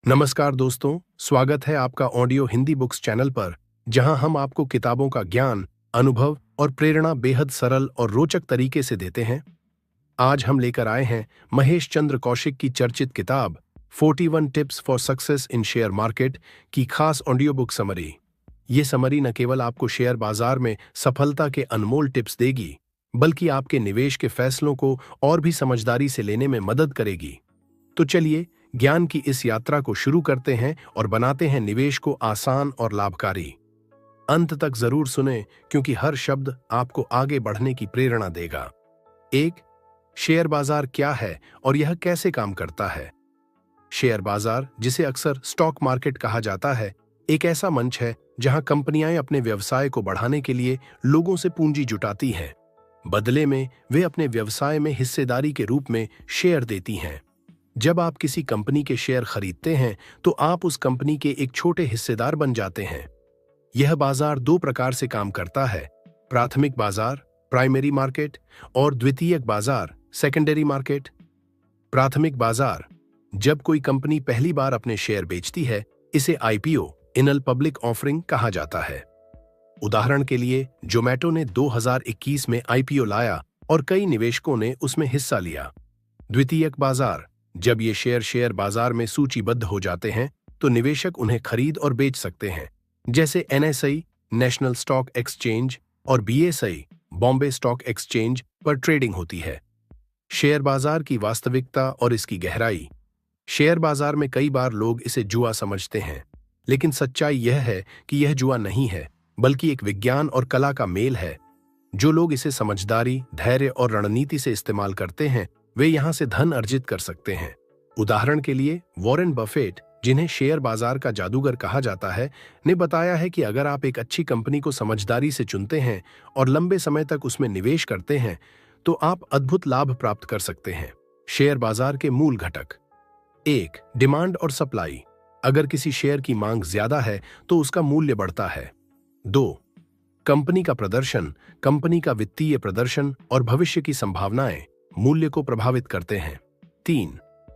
नमस्कार दोस्तों, स्वागत है आपका ऑडियो हिंदी बुक्स चैनल पर, जहां हम आपको किताबों का ज्ञान, अनुभव और प्रेरणा बेहद सरल और रोचक तरीके से देते हैं। आज हम लेकर आए हैं महेश चंद्र कौशिक की चर्चित किताब 41 tips for success in share market की खास ऑडियो बुक समरी। ये समरी न केवल आपको शेयर बाजार में सफलता के अनमोल टिप्स देगी, बल्कि आपके निवेश के फैसलों को और भी समझदारी से लेने में मदद करेगी। तो चलिए ज्ञान की इस यात्रा को शुरू करते हैं और बनाते हैं निवेश को आसान और लाभकारी। अंत तक जरूर सुने, क्योंकि हर शब्द आपको आगे बढ़ने की प्रेरणा देगा। 1. शेयर बाजार क्या है और यह कैसे काम करता है? शेयर बाजार, जिसे अक्सर स्टॉक मार्केट कहा जाता है, एक ऐसा मंच है जहां कंपनियां अपने व्यवसाय को बढ़ाने के लिए लोगों से पूंजी जुटाती हैं। बदले में वे अपने व्यवसाय में हिस्सेदारी के रूप में शेयर देती हैं। जब आप किसी कंपनी के शेयर खरीदते हैं, तो आप उस कंपनी के एक छोटे हिस्सेदार बन जाते हैं। यह बाजार दो प्रकार से काम करता है: प्राथमिक बाजार, प्राइमरी मार्केट, और द्वितीयक बाजार, सेकेंडरी मार्केट। प्राथमिक बाजार: जब कोई कंपनी पहली बार अपने शेयर बेचती है, इसे आईपीओ, इनल पब्लिक ऑफरिंग कहा जाता है। उदाहरण के लिए, जोमैटो ने 2021 में आईपीओ लाया और कई निवेशकों ने उसमें हिस्सा लिया। द्वितीयक बाजार: जब ये शेयर बाजार में सूचीबद्ध हो जाते हैं, तो निवेशक उन्हें खरीद और बेच सकते हैं, जैसे एनएसई, नेशनल स्टॉक एक्सचेंज, और बीएसई, बॉम्बे स्टॉक एक्सचेंज पर ट्रेडिंग होती है। शेयर बाजार की वास्तविकता और इसकी गहराई। शेयर बाजार में कई बार लोग इसे जुआ समझते हैं, लेकिन सच्चाई यह है कि यह जुआ नहीं है, बल्कि एक विज्ञान और कला का मेल है। जो लोग इसे समझदारी, धैर्य और रणनीति से इस्तेमाल करते हैं, वे यहां से धन अर्जित कर सकते हैं। उदाहरण के लिए, वॉरेन बफेट, जिन्हें शेयर बाजार का जादूगर कहा जाता है, ने बताया है कि अगर आप एक अच्छी कंपनी को समझदारी से चुनते हैं और लंबे समय तक उसमें निवेश करते हैं, तो आप अद्भुत लाभ प्राप्त कर सकते हैं। शेयर बाजार के मूल घटक। 1. डिमांड और सप्लाई। अगर किसी शेयर की मांग ज्यादा है, तो उसका मूल्य बढ़ता है। 2. कंपनी का प्रदर्शन। कंपनी का वित्तीय प्रदर्शन और भविष्य की संभावनाएं मूल्य को प्रभावित करते हैं। 3.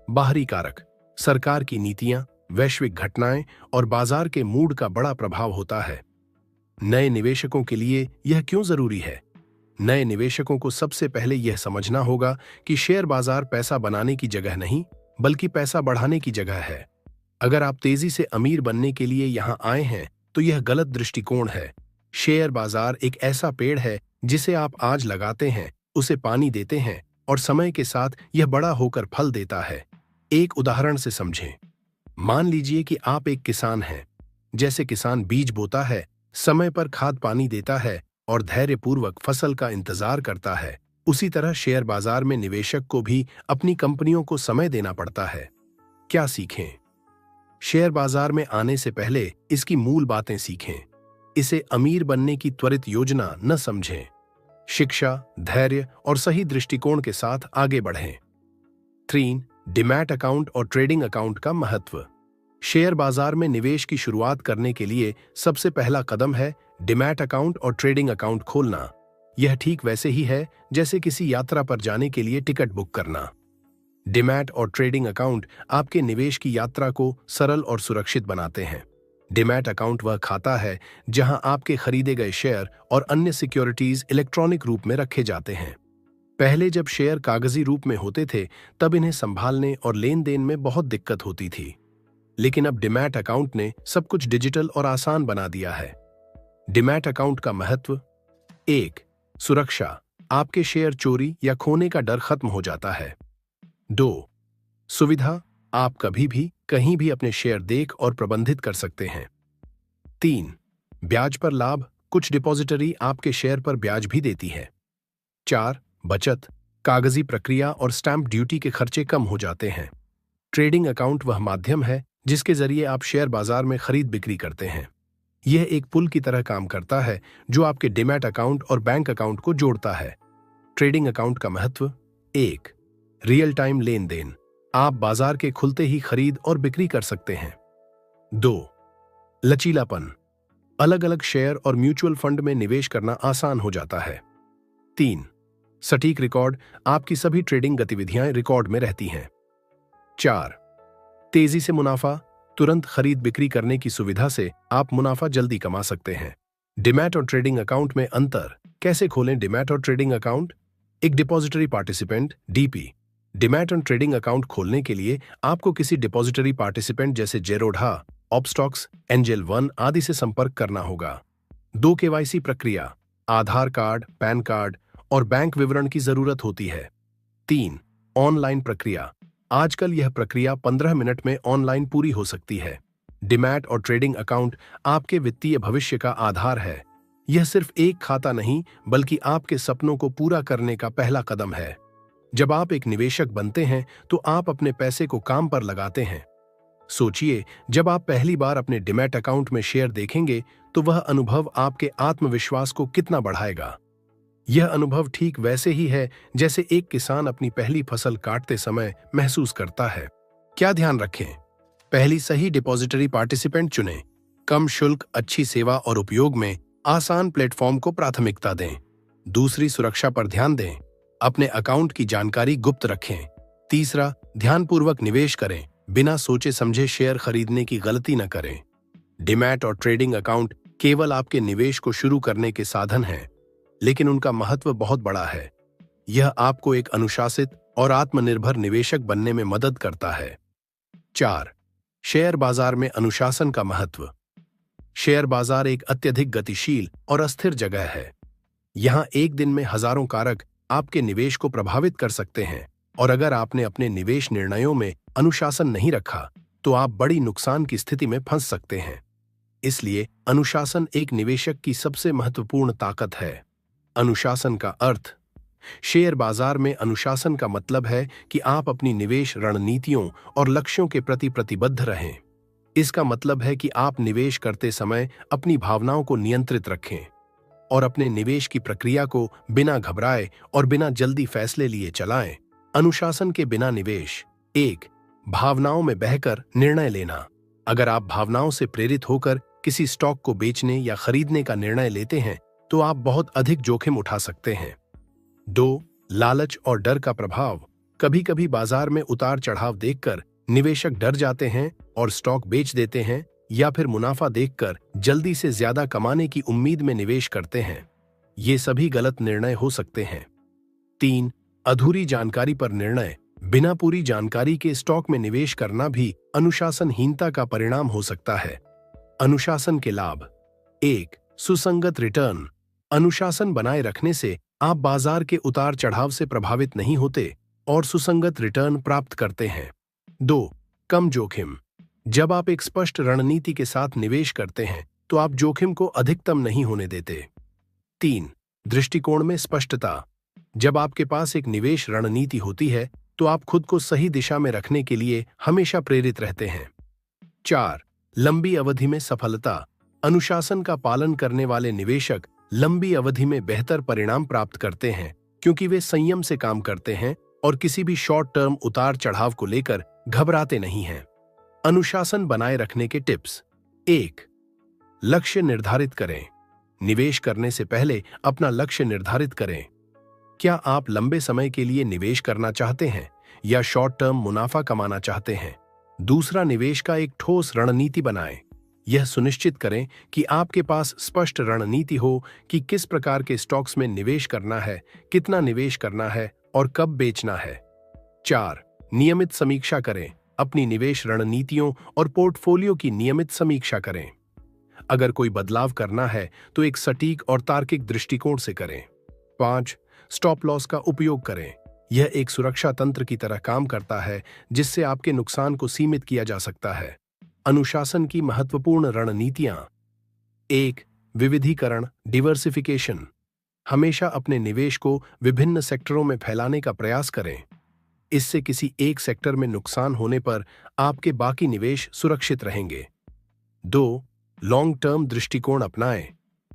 बाहरी कारक। सरकार की नीतियां, वैश्विक घटनाएं और बाजार के मूड का बड़ा प्रभाव होता है। नए निवेशकों के लिए यह क्यों जरूरी है? नए निवेशकों को सबसे पहले यह समझना होगा कि शेयर बाजार पैसा बनाने की जगह नहीं, बल्कि पैसा बढ़ाने की जगह है। अगर आप तेजी से अमीर बनने के लिए यहां आए हैं, तो यह गलत दृष्टिकोण है। शेयर बाजार एक ऐसा पेड़ है जिसे आप आज लगाते हैं, उसे पानी देते हैं, और समय के साथ यह बड़ा होकर फल देता है। एक उदाहरण से समझें। मान लीजिए कि आप एक किसान हैं। जैसे किसान बीज बोता है, समय पर खाद पानी देता है और धैर्यपूर्वक फसल का इंतजार करता है, उसी तरह शेयर बाजार में निवेशक को भी अपनी कंपनियों को समय देना पड़ता है। क्या सीखें? शेयर बाजार में आने से पहले इसकी मूल बातें सीखें। इसे अमीर बनने की त्वरित योजना न समझें। शिक्षा, धैर्य और सही दृष्टिकोण के साथ आगे बढ़ें। 3. डीमैट अकाउंट और ट्रेडिंग अकाउंट का महत्व। शेयर बाजार में निवेश की शुरुआत करने के लिए सबसे पहला कदम है डीमैट अकाउंट और ट्रेडिंग अकाउंट खोलना। यह ठीक वैसे ही है जैसे किसी यात्रा पर जाने के लिए टिकट बुक करना। डीमैट और ट्रेडिंग अकाउंट आपके निवेश की यात्रा को सरल और सुरक्षित बनाते हैं। डीमैट अकाउंट वह खाता है जहां आपके खरीदे गए शेयर और अन्य सिक्योरिटीज इलेक्ट्रॉनिक रूप में रखे जाते हैं। पहले जब शेयर कागजी रूप में होते थे, तब इन्हें संभालने और लेन देन में बहुत दिक्कत होती थी। लेकिन अब डीमैट अकाउंट ने सब कुछ डिजिटल और आसान बना दिया है। डीमैट अकाउंट का महत्व। 1. सुरक्षा। आपके शेयर चोरी या खोने का डर खत्म हो जाता है। 2. सुविधा। आप कभी भी कहीं भी अपने शेयर देख और प्रबंधित कर सकते हैं। 3. ब्याज पर लाभ। कुछ डिपॉजिटरी आपके शेयर पर ब्याज भी देती है। 4. बचत। कागजी प्रक्रिया और स्टैंप ड्यूटी के खर्चे कम हो जाते हैं। ट्रेडिंग अकाउंट वह माध्यम है जिसके जरिए आप शेयर बाजार में खरीद बिक्री करते हैं। यह एक पुल की तरह काम करता है जो आपके डीमैट अकाउंट और बैंक अकाउंट को जोड़ता है। ट्रेडिंग अकाउंट का महत्व। 1. रियल टाइम लेन देन। आप बाजार के खुलते ही खरीद और बिक्री कर सकते हैं। 2. लचीलापन। अलग अलग शेयर और म्यूचुअल फंड में निवेश करना आसान हो जाता है। 3. सटीक रिकॉर्ड। आपकी सभी ट्रेडिंग गतिविधियां रिकॉर्ड में रहती हैं। 4. तेजी से मुनाफा। तुरंत खरीद बिक्री करने की सुविधा से आप मुनाफा जल्दी कमा सकते हैं। डिमैट और ट्रेडिंग अकाउंट में अंतर। कैसे खोलें डिमैट और ट्रेडिंग अकाउंट? एक डिपॉजिटरी पार्टिसिपेंट डीपी। डिमैट और ट्रेडिंग अकाउंट खोलने के लिए आपको किसी डिपॉजिटरी पार्टिसिपेंट जैसे जेरोधा, ऑपस्टॉक्स, एंजल वन आदि से संपर्क करना होगा। 2 केवाईसी प्रक्रिया, आधार कार्ड, पैन कार्ड और बैंक विवरण की जरूरत होती है। 3 ऑनलाइन प्रक्रिया। आजकल यह प्रक्रिया 15 मिनट में ऑनलाइन पूरी हो सकती है। डिमैट और ट्रेडिंग अकाउंट आपके वित्तीय भविष्य का आधार है। यह सिर्फ एक खाता नहीं, बल्कि आपके सपनों को पूरा करने का पहला कदम है। जब आप एक निवेशक बनते हैं तो आप अपने पैसे को काम पर लगाते हैं। सोचिए, जब आप पहली बार अपने डिमैट अकाउंट में शेयर देखेंगे तो वह अनुभव आपके आत्मविश्वास को कितना बढ़ाएगा। यह अनुभव ठीक वैसे ही है जैसे एक किसान अपनी पहली फसल काटते समय महसूस करता है। क्या ध्यान रखें? पहली, सही डिपॉजिटरी पार्टिसिपेंट चुनें। कम शुल्क, अच्छी सेवा और उपयोग में आसान प्लेटफॉर्म को प्राथमिकता दें। दूसरी, सुरक्षा पर ध्यान दें। अपने अकाउंट की जानकारी गुप्त रखें। तीसरा, ध्यानपूर्वक निवेश करें। बिना सोचे समझे शेयर खरीदने की गलती न करें। डिमैट और ट्रेडिंग अकाउंट केवल आपके निवेश को शुरू करने के साधन हैं, लेकिन उनका महत्व बहुत बड़ा है। यह आपको एक अनुशासित और आत्मनिर्भर निवेशक बनने में मदद करता है। 4 शेयर बाजार में अनुशासन का महत्व। शेयर बाजार एक अत्यधिक गतिशील और अस्थिर जगह है। यहां एक दिन में हजारों कारक आपके निवेश को प्रभावित कर सकते हैं, और अगर आपने अपने निवेश निर्णयों में अनुशासन नहीं रखा तो आप बड़ी नुकसान की स्थिति में फंस सकते हैं। इसलिए अनुशासन एक निवेशक की सबसे महत्वपूर्ण ताकत है। अनुशासन का अर्थ। शेयर बाजार में अनुशासन का मतलब है कि आप अपनी निवेश रणनीतियों और लक्ष्यों के प्रति प्रतिबद्ध रहें। इसका मतलब है कि आप निवेश करते समय अपनी भावनाओं को नियंत्रित रखें और अपने निवेश की प्रक्रिया को बिना घबराए और बिना जल्दी फैसले लिए चलाएं। अनुशासन के बिना निवेश। 1 भावनाओं में बहकर निर्णय लेना। अगर आप भावनाओं से प्रेरित होकर किसी स्टॉक को बेचने या खरीदने का निर्णय लेते हैं तो आप बहुत अधिक जोखिम उठा सकते हैं। 2 लालच और डर का प्रभाव। कभी कभी बाजार में उतार चढ़ाव देखकर निवेशक डर जाते हैं और स्टॉक बेच देते हैं, या फिर मुनाफा देखकर जल्दी से ज्यादा कमाने की उम्मीद में निवेश करते हैं। ये सभी गलत निर्णय हो सकते हैं। 3 अधूरी जानकारी पर निर्णय। बिना पूरी जानकारी के स्टॉक में निवेश करना भी अनुशासनहीनता का परिणाम हो सकता है। अनुशासन के लाभ। 1 सुसंगत रिटर्न। अनुशासन बनाए रखने से आप बाजार के उतार चढ़ाव से प्रभावित नहीं होते और सुसंगत रिटर्न प्राप्त करते हैं। 2 कम जोखिम। जब आप एक स्पष्ट रणनीति के साथ निवेश करते हैं तो आप जोखिम को अधिकतम नहीं होने देते। 3 दृष्टिकोण में स्पष्टता। जब आपके पास एक निवेश रणनीति होती है तो आप खुद को सही दिशा में रखने के लिए हमेशा प्रेरित रहते हैं। 4 लंबी अवधि में सफलता। अनुशासन का पालन करने वाले निवेशक लंबी अवधि में बेहतर परिणाम प्राप्त करते हैं, क्योंकि वे संयम से काम करते हैं और किसी भी शॉर्ट टर्म उतार चढ़ाव को लेकर घबराते नहीं हैं। अनुशासन बनाए रखने के टिप्स। 1 लक्ष्य निर्धारित करें। निवेश करने से पहले अपना लक्ष्य निर्धारित करें। क्या आप लंबे समय के लिए निवेश करना चाहते हैं या शॉर्ट टर्म मुनाफा कमाना चाहते हैं? दूसरा, निवेश का एक ठोस रणनीति बनाएं। यह सुनिश्चित करें कि आपके पास स्पष्ट रणनीति हो कि किस प्रकार के स्टॉक्स में निवेश करना है, कितना निवेश करना है और कब बेचना है। 4 नियमित समीक्षा करें। अपनी निवेश रणनीतियों और पोर्टफोलियो की नियमित समीक्षा करें। अगर कोई बदलाव करना है तो एक सटीक और तार्किक दृष्टिकोण से करें। 5 स्टॉप लॉस का उपयोग करें। यह एक सुरक्षा तंत्र की तरह काम करता है जिससे आपके नुकसान को सीमित किया जा सकता है। अनुशासन की महत्वपूर्ण रणनीतियां। 1 विविधीकरण डिवर्सिफिकेशन। हमेशा अपने निवेश को विभिन्न सेक्टरों में फैलाने का प्रयास करें। इससे किसी एक सेक्टर में नुकसान होने पर आपके बाकी निवेश सुरक्षित रहेंगे। 2 लॉन्ग टर्म दृष्टिकोण अपनाएं।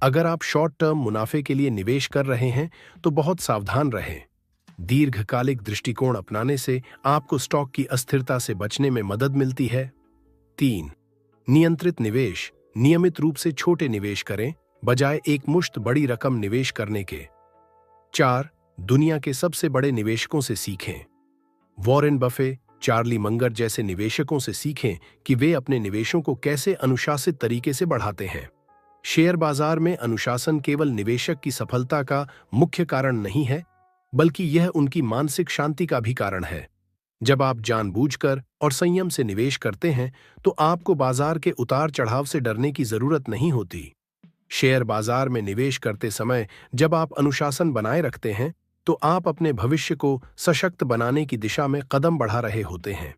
अगर आप शॉर्ट टर्म मुनाफे के लिए निवेश कर रहे हैं तो बहुत सावधान रहें। दीर्घकालिक दृष्टिकोण अपनाने से आपको स्टॉक की अस्थिरता से बचने में मदद मिलती है। 3 नियंत्रित निवेश। नियमित रूप से छोटे निवेश करें बजाय एक मुश्त बड़ी रकम निवेश करने के। 4 दुनिया के सबसे बड़े निवेशकों से सीखें। वॉरेन बफे, चार्ली मंगर जैसे निवेशकों से सीखें कि वे अपने निवेशों को कैसे अनुशासित तरीके से बढ़ाते हैं। शेयर बाजार में अनुशासन केवल निवेशक की सफलता का मुख्य कारण नहीं है, बल्कि यह उनकी मानसिक शांति का भी कारण है। जब आप जानबूझकर और संयम से निवेश करते हैं, तो आपको बाजार के उतार चढ़ाव से डरने की जरूरत नहीं होती। शेयर बाजार में निवेश करते समय जब आप अनुशासन बनाए रखते हैं, तो आप अपने भविष्य को सशक्त बनाने की दिशा में कदम बढ़ा रहे होते हैं।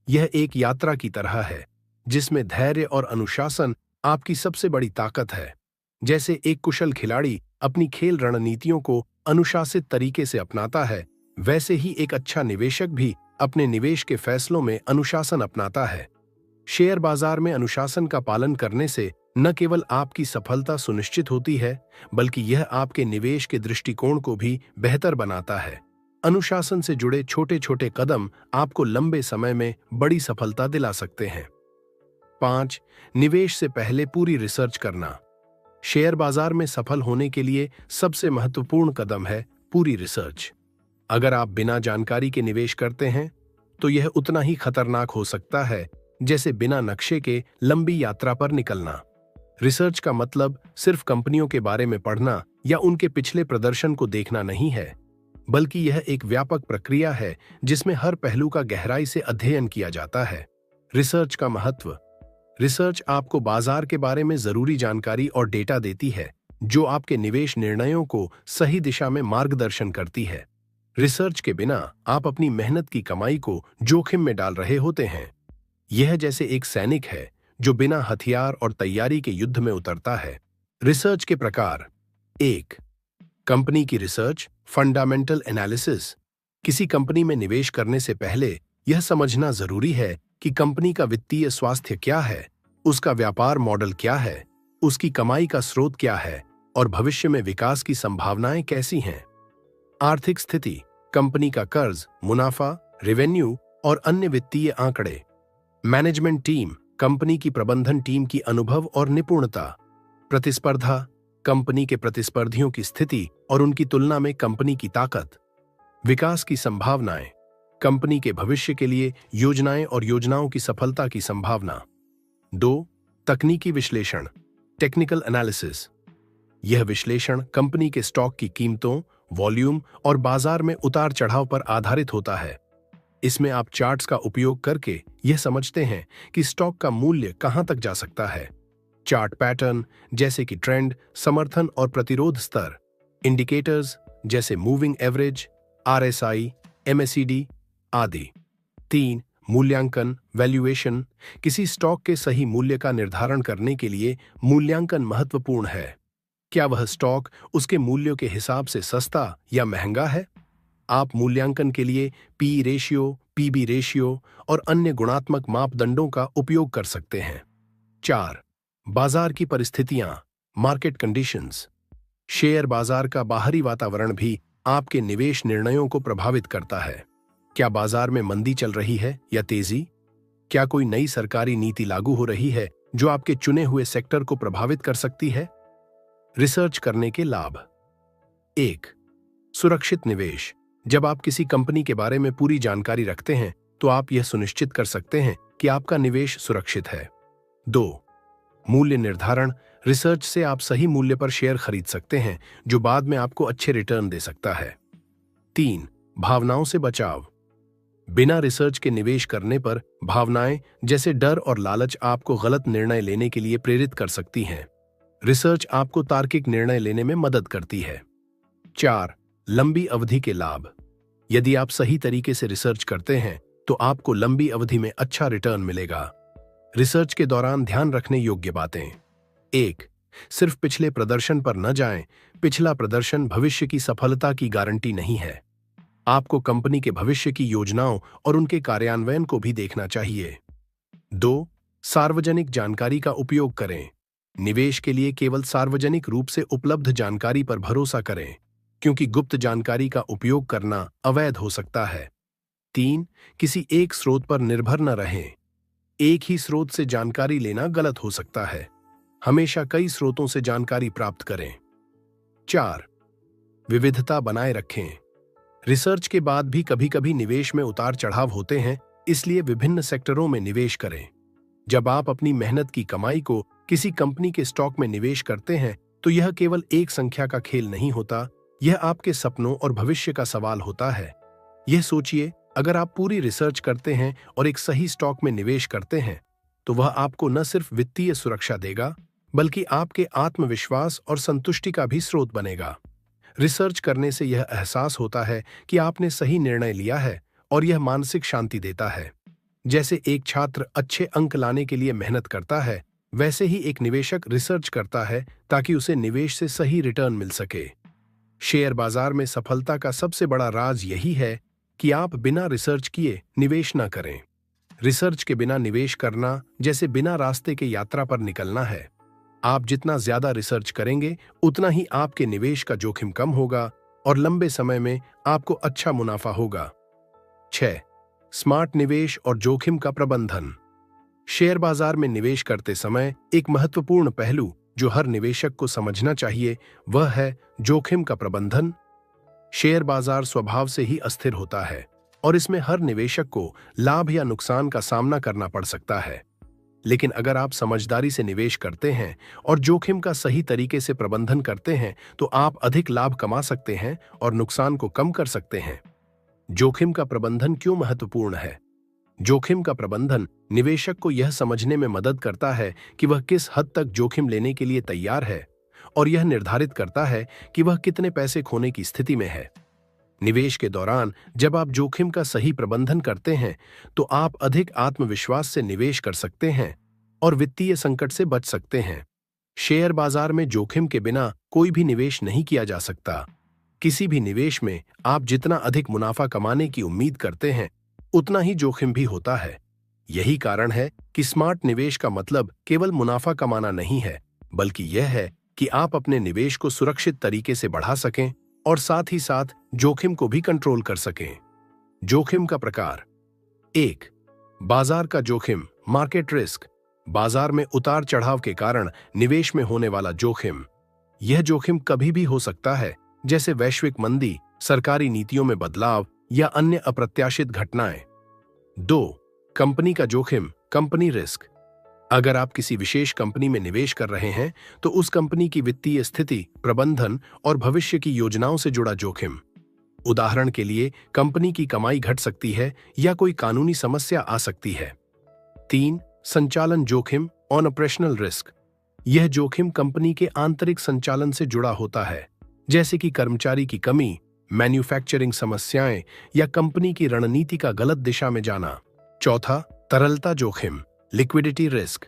यह एक यात्रा की तरह है, जिसमें धैर्य और अनुशासन आपकी सबसे बड़ी ताकत है। जैसे एक कुशल खिलाड़ी अपनी खेल रणनीतियों को अनुशासित तरीके से अपनाता है, वैसे ही एक अच्छा निवेशक भी अपने निवेश के फैसलों में अनुशासन अपनाता है। शेयर बाजार में अनुशासन का पालन करने से न केवल आपकी सफलता सुनिश्चित होती है, बल्कि यह आपके निवेश के दृष्टिकोण को भी बेहतर बनाता है। अनुशासन से जुड़े छोटे छोटे कदम आपको लंबे समय में बड़ी सफलता दिला सकते हैं। 5. निवेश से पहले पूरी रिसर्च करना। शेयर बाजार में सफल होने के लिए सबसे महत्वपूर्ण कदम है पूरी रिसर्च। अगर आप बिना जानकारी के निवेश करते हैं, तो यह उतना ही खतरनाक हो सकता है जैसे बिना नक्शे के लंबी यात्रा पर निकलना। रिसर्च का मतलब सिर्फ कंपनियों के बारे में पढ़ना या उनके पिछले प्रदर्शन को देखना नहीं है, बल्कि यह एक व्यापक प्रक्रिया है जिसमें हर पहलू का गहराई से अध्ययन किया जाता है। रिसर्च का महत्व। रिसर्च आपको बाजार के बारे में जरूरी जानकारी और डेटा देती है, जो आपके निवेश निर्णयों को सही दिशा में मार्गदर्शन करती है। रिसर्च के बिना आप अपनी मेहनत की कमाई को जोखिम में डाल रहे होते हैं। यह जैसे एक सैनिक है जो बिना हथियार और तैयारी के युद्ध में उतरता है। रिसर्च के प्रकार। 1. कंपनी की रिसर्च, फंडामेंटल एनालिसिस। किसी कंपनी में निवेश करने से पहले यह समझना जरूरी है कि कंपनी का वित्तीय स्वास्थ्य क्या है, उसका व्यापार मॉडल क्या है, उसकी कमाई का स्रोत क्या है और भविष्य में विकास की संभावनाएं कैसी हैं। आर्थिक स्थिति, कंपनी का कर्ज, मुनाफा, रेवेन्यू और अन्य वित्तीय आंकड़े। मैनेजमेंट टीम, कंपनी की प्रबंधन टीम की अनुभव और निपुणता। प्रतिस्पर्धा, कंपनी के प्रतिस्पर्धियों की स्थिति और उनकी तुलना में कंपनी की ताकत। विकास की संभावनाएं, कंपनी के भविष्य के लिए योजनाएं और योजनाओं की सफलता की संभावना। 2. तकनीकी विश्लेषण, टेक्निकल एनालिसिस। यह विश्लेषण कंपनी के स्टॉक की कीमतों, वॉल्यूम और बाजार में उतार चढ़ाव पर आधारित होता है। इसमें आप चार्ट्स का उपयोग करके यह समझते हैं कि स्टॉक का मूल्य कहां तक जा सकता है। चार्ट पैटर्न जैसे कि ट्रेंड, समर्थन और प्रतिरोध स्तर। इंडिकेटर्स जैसे मूविंग एवरेज, RSI, MACD आदि। 3. मूल्यांकन, वैल्यूएशन। किसी स्टॉक के सही मूल्य का निर्धारण करने के लिए मूल्यांकन महत्वपूर्ण है। क्या वह स्टॉक उसके मूल्यों के हिसाब से सस्ता या महंगा है? आप मूल्यांकन के लिए PE रेशियो, PB रेशियो और अन्य गुणात्मक मापदंडों का उपयोग कर सकते हैं। 4. बाजार की परिस्थितियां, मार्केट कंडीशंस। शेयर बाजार का बाहरी वातावरण भी आपके निवेश निर्णयों को प्रभावित करता है। क्या बाजार में मंदी चल रही है या तेजी? क्या कोई नई सरकारी नीति लागू हो रही है जो आपके चुने हुए सेक्टर को प्रभावित कर सकती है? रिसर्च करने के लाभ। 1. सुरक्षित निवेश। जब आप किसी कंपनी के बारे में पूरी जानकारी रखते हैं, तो आप यह सुनिश्चित कर सकते हैं कि आपका निवेश सुरक्षित है। 2. मूल्य निर्धारण। रिसर्च से आप सही मूल्य पर शेयर खरीद सकते हैं, जो बाद में आपको अच्छे रिटर्न दे सकता है। 3. भावनाओं से बचाव। बिना रिसर्च के निवेश करने पर भावनाएं जैसे डर और लालच आपको गलत निर्णय लेने के लिए प्रेरित कर सकती हैं। रिसर्च आपको तार्किक निर्णय लेने में मदद करती है। 4. लंबी अवधि के लाभ। यदि आप सही तरीके से रिसर्च करते हैं, तो आपको लंबी अवधि में अच्छा रिटर्न मिलेगा। रिसर्च के दौरान ध्यान रखने योग्य बातें। 1. सिर्फ पिछले प्रदर्शन पर न जाएं। पिछला प्रदर्शन भविष्य की सफलता की गारंटी नहीं है। आपको कंपनी के भविष्य की योजनाओं और उनके कार्यान्वयन को भी देखना चाहिए। 2. सार्वजनिक जानकारी का उपयोग करें। निवेश के लिए केवल सार्वजनिक रूप से उपलब्ध जानकारी पर भरोसा करें, क्योंकि गुप्त जानकारी का उपयोग करना अवैध हो सकता है। 3. किसी एक स्रोत पर निर्भर न रहें। एक ही स्रोत से जानकारी लेना गलत हो सकता है। हमेशा कई स्रोतों से जानकारी प्राप्त करें। 4. विविधता बनाए रखें। रिसर्च के बाद भी कभी कभी निवेश में उतार चढ़ाव होते हैं, इसलिए विभिन्न सेक्टरों में निवेश करें। जब आप अपनी मेहनत की कमाई को किसी कंपनी के स्टॉक में निवेश करते हैं तो यह केवल एक संख्या का खेल नहीं होता, यह आपके सपनों और भविष्य का सवाल होता है। यह सोचिए, अगर आप पूरी रिसर्च करते हैं और एक सही स्टॉक में निवेश करते हैं तो वह आपको न सिर्फ वित्तीय सुरक्षा देगा बल्कि आपके आत्मविश्वास और संतुष्टि का भी स्रोत बनेगा। रिसर्च करने से यह एहसास होता है कि आपने सही निर्णय लिया है और यह मानसिक शांति देता है। जैसे एक छात्र अच्छे अंक लाने के लिए मेहनत करता है, वैसे ही एक निवेशक रिसर्च करता है ताकि उसे निवेश से सही रिटर्न मिल सके। शेयर बाजार में सफलता का सबसे बड़ा राज यही है कि आप बिना रिसर्च किए निवेश न करें। रिसर्च के बिना निवेश करना जैसे बिना रास्ते के यात्रा पर निकलना है। आप जितना ज्यादा रिसर्च करेंगे उतना ही आपके निवेश का जोखिम कम होगा और लंबे समय में आपको अच्छा मुनाफा होगा। 6. स्मार्ट निवेश और जोखिम का प्रबंधन। शेयर बाजार में निवेश करते समय एक महत्वपूर्ण पहलू जो हर निवेशक को समझना चाहिए वह है जोखिम का प्रबंधन। शेयर बाजार स्वभाव से ही अस्थिर होता है और इसमें हर निवेशक को लाभ या नुकसान का सामना करना पड़ सकता है। लेकिन अगर आप समझदारी से निवेश करते हैं और जोखिम का सही तरीके से प्रबंधन करते हैं तो आप अधिक लाभ कमा सकते हैं और नुकसान को कम कर सकते हैं। जोखिम का प्रबंधन क्यों महत्वपूर्ण है? जोखिम का प्रबंधन निवेशक को यह समझने में मदद करता है कि वह किस हद तक जोखिम लेने के लिए तैयार है और यह निर्धारित करता है कि वह कितने पैसे खोने की स्थिति में है। निवेश के दौरान जब आप जोखिम का सही प्रबंधन करते हैं तो आप अधिक आत्मविश्वास से निवेश कर सकते हैं और वित्तीय संकट से बच सकते हैं। शेयर बाजार में जोखिम के बिना कोई भी निवेश नहीं किया जा सकता। किसी भी निवेश में आप जितना अधिक मुनाफा कमाने की उम्मीद करते हैं उतना ही जोखिम भी होता है। यही कारण है कि स्मार्ट निवेश का मतलब केवल मुनाफा कमाना नहीं है, बल्कि यह है कि आप अपने निवेश को सुरक्षित तरीके से बढ़ा सकें और साथ ही साथ जोखिम को भी कंट्रोल कर सकें। जोखिम का प्रकार। 1. बाजार का जोखिम, मार्केट रिस्क। बाजार में उतार चढ़ाव के कारण निवेश में होने वाला जोखिम। यह जोखिम कभी भी हो सकता है, जैसे वैश्विक मंदी, सरकारी नीतियों में बदलाव या अन्य अप्रत्याशित घटनाएं। 2. कंपनी का जोखिम, कंपनी रिस्क। अगर आप किसी विशेष कंपनी में निवेश कर रहे हैं तो उस कंपनी की वित्तीय स्थिति, प्रबंधन और भविष्य की योजनाओं से जुड़ा जोखिम। उदाहरण के लिए, कंपनी की कमाई घट सकती है या कोई कानूनी समस्या आ सकती है। 3. संचालन जोखिम, ऑन ऑपरेशनल रिस्क। यह जोखिम कंपनी के आंतरिक संचालन से जुड़ा होता है, जैसे कि कर्मचारी की कमी, मैन्युफैक्चरिंग समस्याएं या कंपनी की रणनीति का गलत दिशा में जाना। 4. तरलता जोखिम, लिक्विडिटी रिस्क।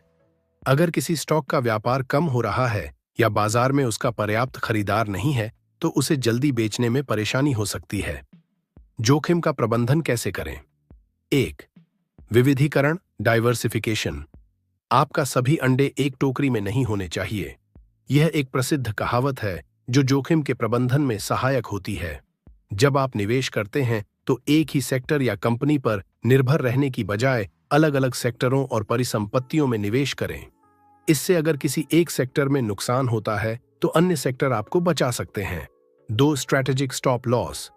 अगर किसी स्टॉक का व्यापार कम हो रहा है या बाजार में उसका पर्याप्त खरीदार नहीं है तो उसे जल्दी बेचने में परेशानी हो सकती है। जोखिम का प्रबंधन कैसे करें? 1. विविधीकरण, डाइवर्सिफिकेशन। आपका सभी अंडे एक टोकरी में नहीं होने चाहिए। यह एक प्रसिद्ध कहावत है जो जोखिम के प्रबंधन में सहायक होती है। जब आप निवेश करते हैं तो एक ही सेक्टर या कंपनी पर निर्भर रहने की बजाय अलग अलग सेक्टरों और परिसंपत्तियों में निवेश करें। इससे अगर किसी एक सेक्टर में नुकसान होता है तो अन्य सेक्टर आपको बचा सकते हैं। 2. Strategic stop loss.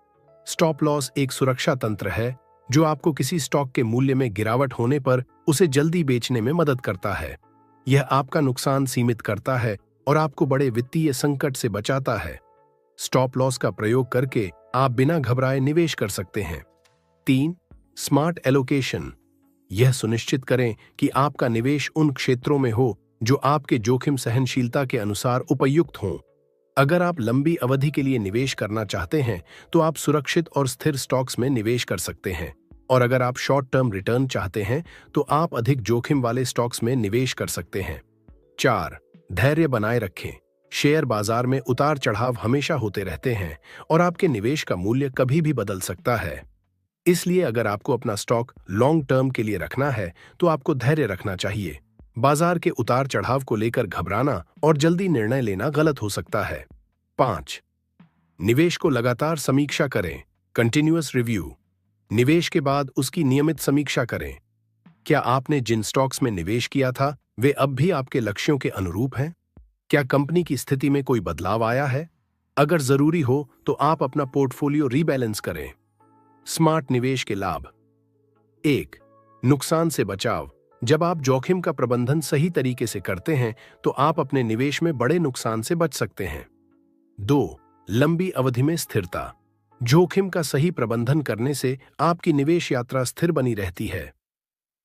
Stop loss एक सुरक्षा तंत्र है जो आपको किसी स्टॉक के मूल्य में गिरावट होने पर उसे जल्दी बेचने में मदद करता है। यह आपका नुकसान सीमित करता है और आपको बड़े वित्तीय संकट से बचाता है। स्टॉप लॉस का प्रयोग करके आप बिना घबराए निवेश कर सकते हैं। 3. Smart allocation. यह सुनिश्चित करें कि आपका निवेश उन क्षेत्रों में हो जो आपके जोखिम सहनशीलता के अनुसार उपयुक्त हों। अगर आप लंबी अवधि के लिए निवेश करना चाहते हैं तो आप सुरक्षित और स्थिर स्टॉक्स में निवेश कर सकते हैं, और अगर आप शॉर्ट टर्म रिटर्न चाहते हैं तो आप अधिक जोखिम वाले स्टॉक्स में निवेश कर सकते हैं। 4. धैर्य बनाए रखें। शेयर बाजार में उतार चढ़ाव हमेशा होते रहते हैं और आपके निवेश का मूल्य कभी भी बदल सकता है। इसलिए अगर आपको अपना स्टॉक लॉन्ग टर्म के लिए रखना है तो आपको धैर्य रखना चाहिए। बाजार के उतार चढ़ाव को लेकर घबराना और जल्दी निर्णय लेना गलत हो सकता है। 5. निवेश को लगातार समीक्षा करें, कंटिन्यूअस रिव्यू। निवेश के बाद उसकी नियमित समीक्षा करें। क्या आपने जिन स्टॉक्स में निवेश किया था वे अब भी आपके लक्ष्यों के अनुरूप हैं? क्या कंपनी की स्थिति में कोई बदलाव आया है? अगर जरूरी हो तो आप अपना पोर्टफोलियो रीबैलेंस करें। स्मार्ट निवेश के लाभ। 1. नुकसान से बचाव। जब आप जोखिम का प्रबंधन सही तरीके से करते हैं तो आप अपने निवेश में बड़े नुकसान से बच सकते हैं। 2. लंबी अवधि में स्थिरता। जोखिम का सही प्रबंधन करने से आपकी निवेश यात्रा स्थिर बनी रहती है।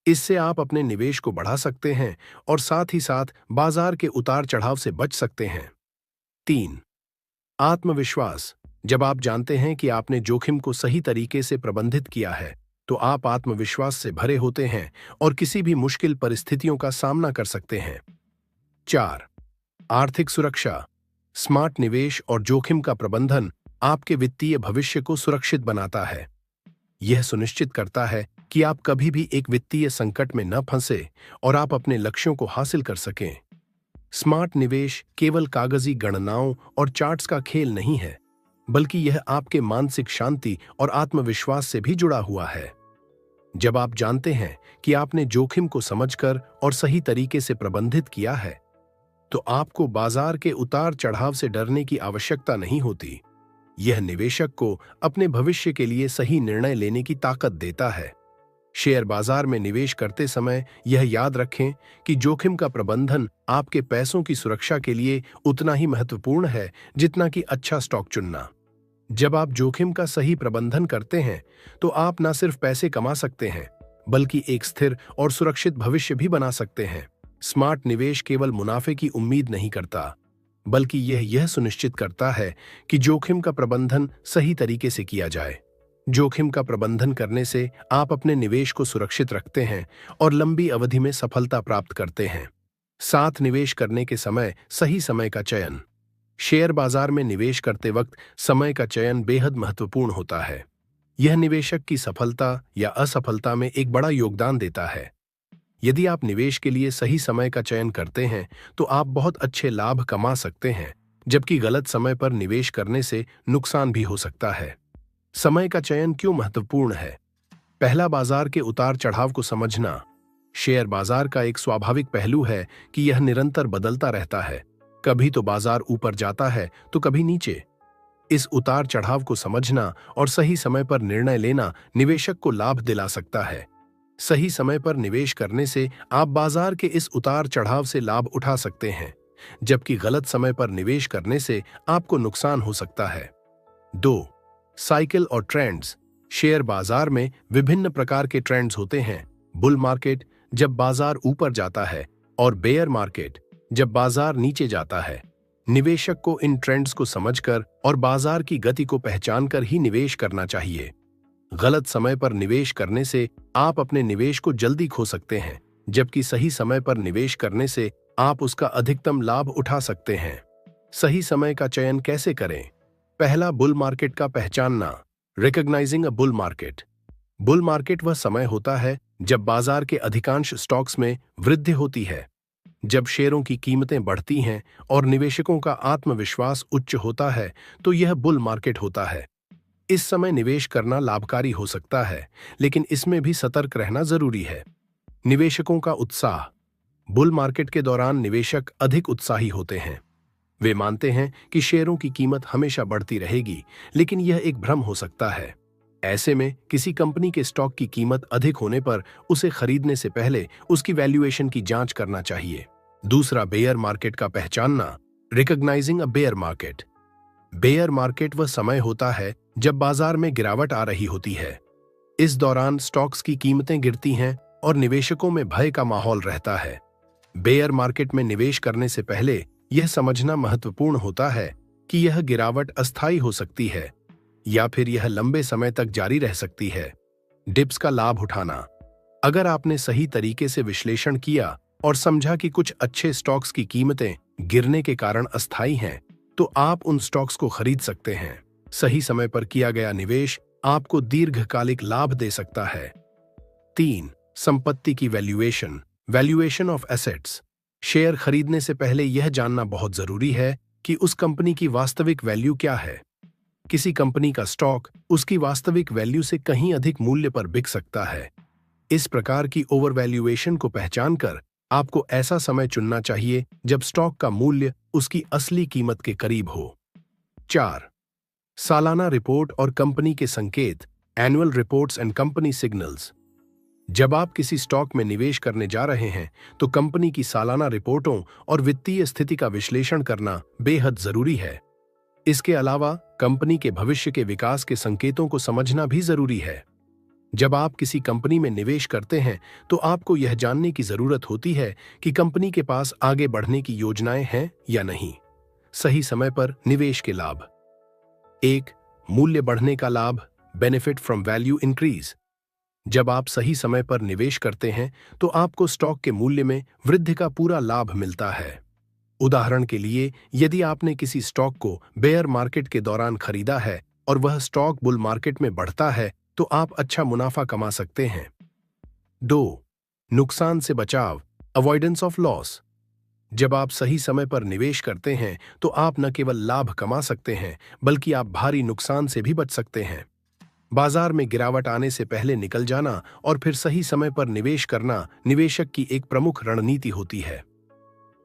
इससे आप अपने निवेश को बढ़ा सकते हैं और साथ ही साथ बाजार के उतार चढ़ाव से बच सकते हैं। 3. आत्मविश्वास। जब आप जानते हैं कि आपने जोखिम को सही तरीके से प्रबंधित किया है तो आप आत्मविश्वास से भरे होते हैं और किसी भी मुश्किल परिस्थितियों का सामना कर सकते हैं। 4. आर्थिक सुरक्षा। स्मार्ट निवेश और जोखिम का प्रबंधन आपके वित्तीय भविष्य को सुरक्षित बनाता है। यह सुनिश्चित करता है कि आप कभी भी एक वित्तीय संकट में न फंसे और आप अपने लक्ष्यों को हासिल कर सकें। स्मार्ट निवेश केवल कागजी गणनाओं और चार्ट्स का खेल नहीं है, बल्कि यह आपके मानसिक शांति और आत्मविश्वास से भी जुड़ा हुआ है। जब आप जानते हैं कि आपने जोखिम को समझकर और सही तरीके से प्रबंधित किया है, तो आपको बाजार के उतार चढ़ाव से डरने की आवश्यकता नहीं होती। यह निवेशक को अपने भविष्य के लिए सही निर्णय लेने की ताकत देता है। शेयर बाजार में निवेश करते समय यह याद रखें कि जोखिम का प्रबंधन आपके पैसों की सुरक्षा के लिए उतना ही महत्वपूर्ण है जितना कि अच्छा स्टॉक चुनना। जब आप जोखिम का सही प्रबंधन करते हैं तो आप न सिर्फ पैसे कमा सकते हैं, बल्कि एक स्थिर और सुरक्षित भविष्य भी बना सकते हैं। स्मार्ट निवेश केवल मुनाफे की उम्मीद नहीं करता, बल्कि यह सुनिश्चित करता है कि जोखिम का प्रबंधन सही तरीके से किया जाए। जोखिम का प्रबंधन करने से आप अपने निवेश को सुरक्षित रखते हैं और लंबी अवधि में सफलता प्राप्त करते हैं। साथ निवेश करने के समय सही समय का चयन। शेयर बाजार में निवेश करते वक्त समय का चयन बेहद महत्वपूर्ण होता है। यह निवेशक की सफलता या असफलता में एक बड़ा योगदान देता है। यदि आप निवेश के लिए सही समय का चयन करते हैं तो आप बहुत अच्छे लाभ कमा सकते हैं, जबकि गलत समय पर निवेश करने से नुकसान भी हो सकता है। समय का चयन क्यों महत्वपूर्ण है? पहला, बाजार के उतार चढ़ाव को समझना। शेयर बाजार का एक स्वाभाविक पहलू है कि यह निरंतर बदलता रहता है। कभी तो बाजार ऊपर जाता है तो कभी नीचे। इस उतार चढ़ाव को समझना और सही समय पर निर्णय लेना निवेशक को लाभ दिला सकता है। सही समय पर निवेश करने से आप बाजार के इस उतार चढ़ाव से लाभ उठा सकते हैं, जबकि गलत समय पर निवेश करने से आपको नुकसान हो सकता है। 2. साइकिल और ट्रेंड्स। शेयर बाजार में विभिन्न प्रकार के ट्रेंड्स होते हैं। बुल मार्केट, जब बाजार ऊपर जाता है, और बेयर मार्केट, जब बाजार नीचे जाता है। निवेशक को इन ट्रेंड्स को समझकर और बाजार की गति को पहचानकर ही निवेश करना चाहिए। गलत समय पर निवेश करने से आप अपने निवेश को जल्दी खो सकते हैं, जबकि सही समय पर निवेश करने से आप उसका अधिकतम लाभ उठा सकते हैं। सही समय का चयन कैसे करें? पहला, बुल मार्केट का पहचानना। Recognising a bull market. Bull market वह समय होता है जब बाजार के अधिकांश स्टॉक्स में वृद्धि होती है, जब शेयरों की कीमतें बढ़ती हैं और निवेशकों का आत्मविश्वास उच्च होता है, तो यह बुल मार्केट होता है। इस समय निवेश करना लाभकारी हो सकता है, लेकिन इसमें भी सतर्क रहना जरूरी है। निवेशकों का उत्साह। बुल मार्केट के दौरान निवेशक अधिक उत्साही होते हैं। वे मानते हैं कि शेयरों की कीमत हमेशा बढ़ती रहेगी, लेकिन यह एक भ्रम हो सकता है। ऐसे में किसी कंपनी के स्टॉक की कीमत अधिक होने पर उसे खरीदने से पहले उसकी वैल्यूएशन की जांच करना चाहिए। दूसरा, बेयर मार्केट का पहचानना। Recognising a bear market. Bear market वह समय होता है जब बाजार में गिरावट आ रही होती है। इस दौरान स्टॉक्स की कीमतें गिरती हैं और निवेशकों में भय का माहौल रहता है। बेयर मार्केट में निवेश करने से पहले यह समझना महत्वपूर्ण होता है कि यह गिरावट अस्थायी हो सकती है या फिर यह लंबे समय तक जारी रह सकती है। डिप्स का लाभ उठाना। अगर आपने सही तरीके से विश्लेषण किया और समझा कि कुछ अच्छे स्टॉक्स की कीमतें गिरने के कारण अस्थायी हैं, तो आप उन स्टॉक्स को खरीद सकते हैं। सही समय पर किया गया निवेश आपको दीर्घकालिक लाभ दे सकता है। 3. संपत्ति की valuation. Valuation of assets. Share खरीदने से पहले यह जानना बहुत जरूरी है कि उस कंपनी की वास्तविक वैल्यू क्या है। किसी कंपनी का स्टॉक उसकी वास्तविक वैल्यू से कहीं अधिक मूल्य पर बिक सकता है। इस प्रकार की ओवर वैल्यूएशन को पहचानकर आपको ऐसा समय चुनना चाहिए जब स्टॉक का मूल्य उसकी असली कीमत के करीब हो। 4. सालाना रिपोर्ट और कंपनी के संकेत। Annual reports and company signals. जब आप किसी स्टॉक में निवेश करने जा रहे हैं तो कंपनी की सालाना रिपोर्टों और वित्तीय स्थिति का विश्लेषण करना बेहद जरूरी है। इसके अलावा कंपनी के भविष्य के विकास के संकेतों को समझना भी जरूरी है। जब आप किसी कंपनी में निवेश करते हैं तो आपको यह जानने की जरूरत होती है कि कंपनी के पास आगे बढ़ने की योजनाएं हैं या नहीं। सही समय पर निवेश के लाभ। 1. मूल्य बढ़ने का लाभ, बेनिफिट फ्रॉम वैल्यू इंक्रीज। जब आप सही समय पर निवेश करते हैं तो आपको स्टॉक के मूल्य में वृद्धि का पूरा लाभ मिलता है। उदाहरण के लिए, यदि आपने किसी स्टॉक को बेयर मार्केट के दौरान खरीदा है और वह स्टॉक बुल मार्केट में बढ़ता है तो आप अच्छा मुनाफा कमा सकते हैं। 2. नुकसान से बचाव, अवॉइडेंस ऑफ लॉस। जब आप सही समय पर निवेश करते हैं तो आप न केवल लाभ कमा सकते हैं बल्कि आप भारी नुकसान से भी बच सकते हैं। बाजार में गिरावट आने से पहले निकल जाना और फिर सही समय पर निवेश करना निवेशक की एक प्रमुख रणनीति होती है।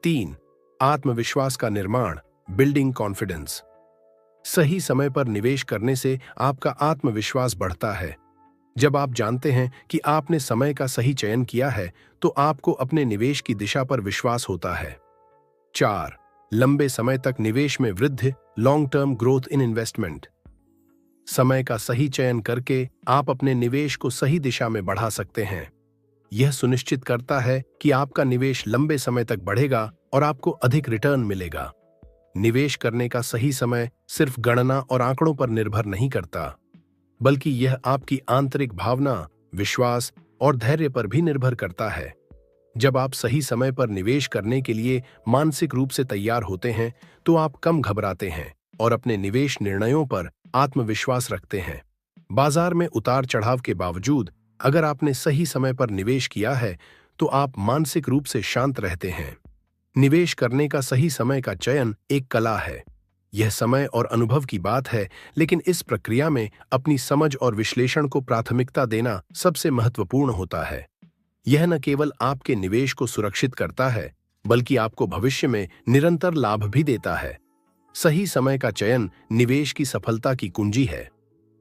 3. आत्मविश्वास का निर्माण, बिल्डिंग कॉन्फिडेंस। सही समय पर निवेश करने से आपका आत्मविश्वास बढ़ता है। जब आप जानते हैं कि आपने समय का सही चयन किया है तो आपको अपने निवेश की दिशा पर विश्वास होता है। 4. लंबे समय तक निवेश में वृद्धि, long term growth in investment. समय का सही चयन करके आप अपने निवेश को सही दिशा में बढ़ा सकते हैं। यह सुनिश्चित करता है कि आपका निवेश लंबे समय तक बढ़ेगा और आपको अधिक रिटर्न मिलेगा। निवेश करने का सही समय सिर्फ गणना और आंकड़ों पर निर्भर नहीं करता, बल्कि यह आपकी आंतरिक भावना, विश्वास और धैर्य पर भी निर्भर करता है। जब आप सही समय पर निवेश करने के लिए मानसिक रूप से तैयार होते हैं तो आप कम घबराते हैं और अपने निवेश निर्णयों पर आत्मविश्वास रखते हैं। बाजार में उतार चढ़ाव के बावजूद अगर आपने सही समय पर निवेश किया है तो आप मानसिक रूप से शांत रहते हैं। निवेश करने का सही समय का चयन एक कला है। यह समय और अनुभव की बात है, लेकिन इस प्रक्रिया में अपनी समझ और विश्लेषण को प्राथमिकता देना सबसे महत्वपूर्ण होता है। यह न केवल आपके निवेश को सुरक्षित करता है, बल्कि आपको भविष्य में निरंतर लाभ भी देता है। सही समय का चयन निवेश की सफलता की कुंजी है।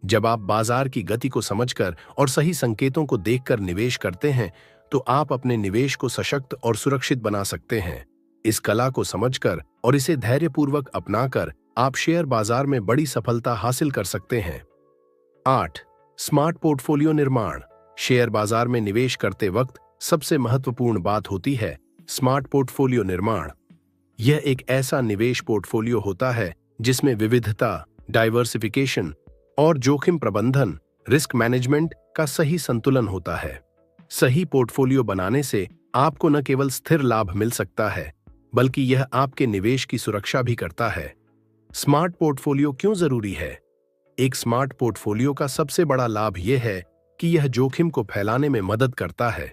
जब आप बाजार की गति को समझकर और सही संकेतों को देखकर निवेश करते हैं तो आप अपने निवेश को सशक्त और सुरक्षित बना सकते हैं। इस कला को समझकर और इसे धैर्यपूर्वक अपनाकर आप शेयर बाजार में बड़ी सफलता हासिल कर सकते हैं। 8. स्मार्ट पोर्टफोलियो निर्माण। शेयर बाजार में निवेश करते वक्त सबसे महत्वपूर्ण बात होती है स्मार्ट पोर्टफोलियो निर्माण। यह एक ऐसा निवेश पोर्टफोलियो होता है जिसमें विविधता, डाइवर्सिफिकेशन और जोखिम प्रबंधन, रिस्क मैनेजमेंट का सही संतुलन होता है। सही पोर्टफोलियो बनाने से आपको न केवल स्थिर लाभ मिल सकता है, बल्कि यह आपके निवेश की सुरक्षा भी करता है। स्मार्ट पोर्टफोलियो क्यों जरूरी है? एक स्मार्ट पोर्टफोलियो का सबसे बड़ा लाभ यह है कि यह जोखिम को फैलाने में मदद करता है।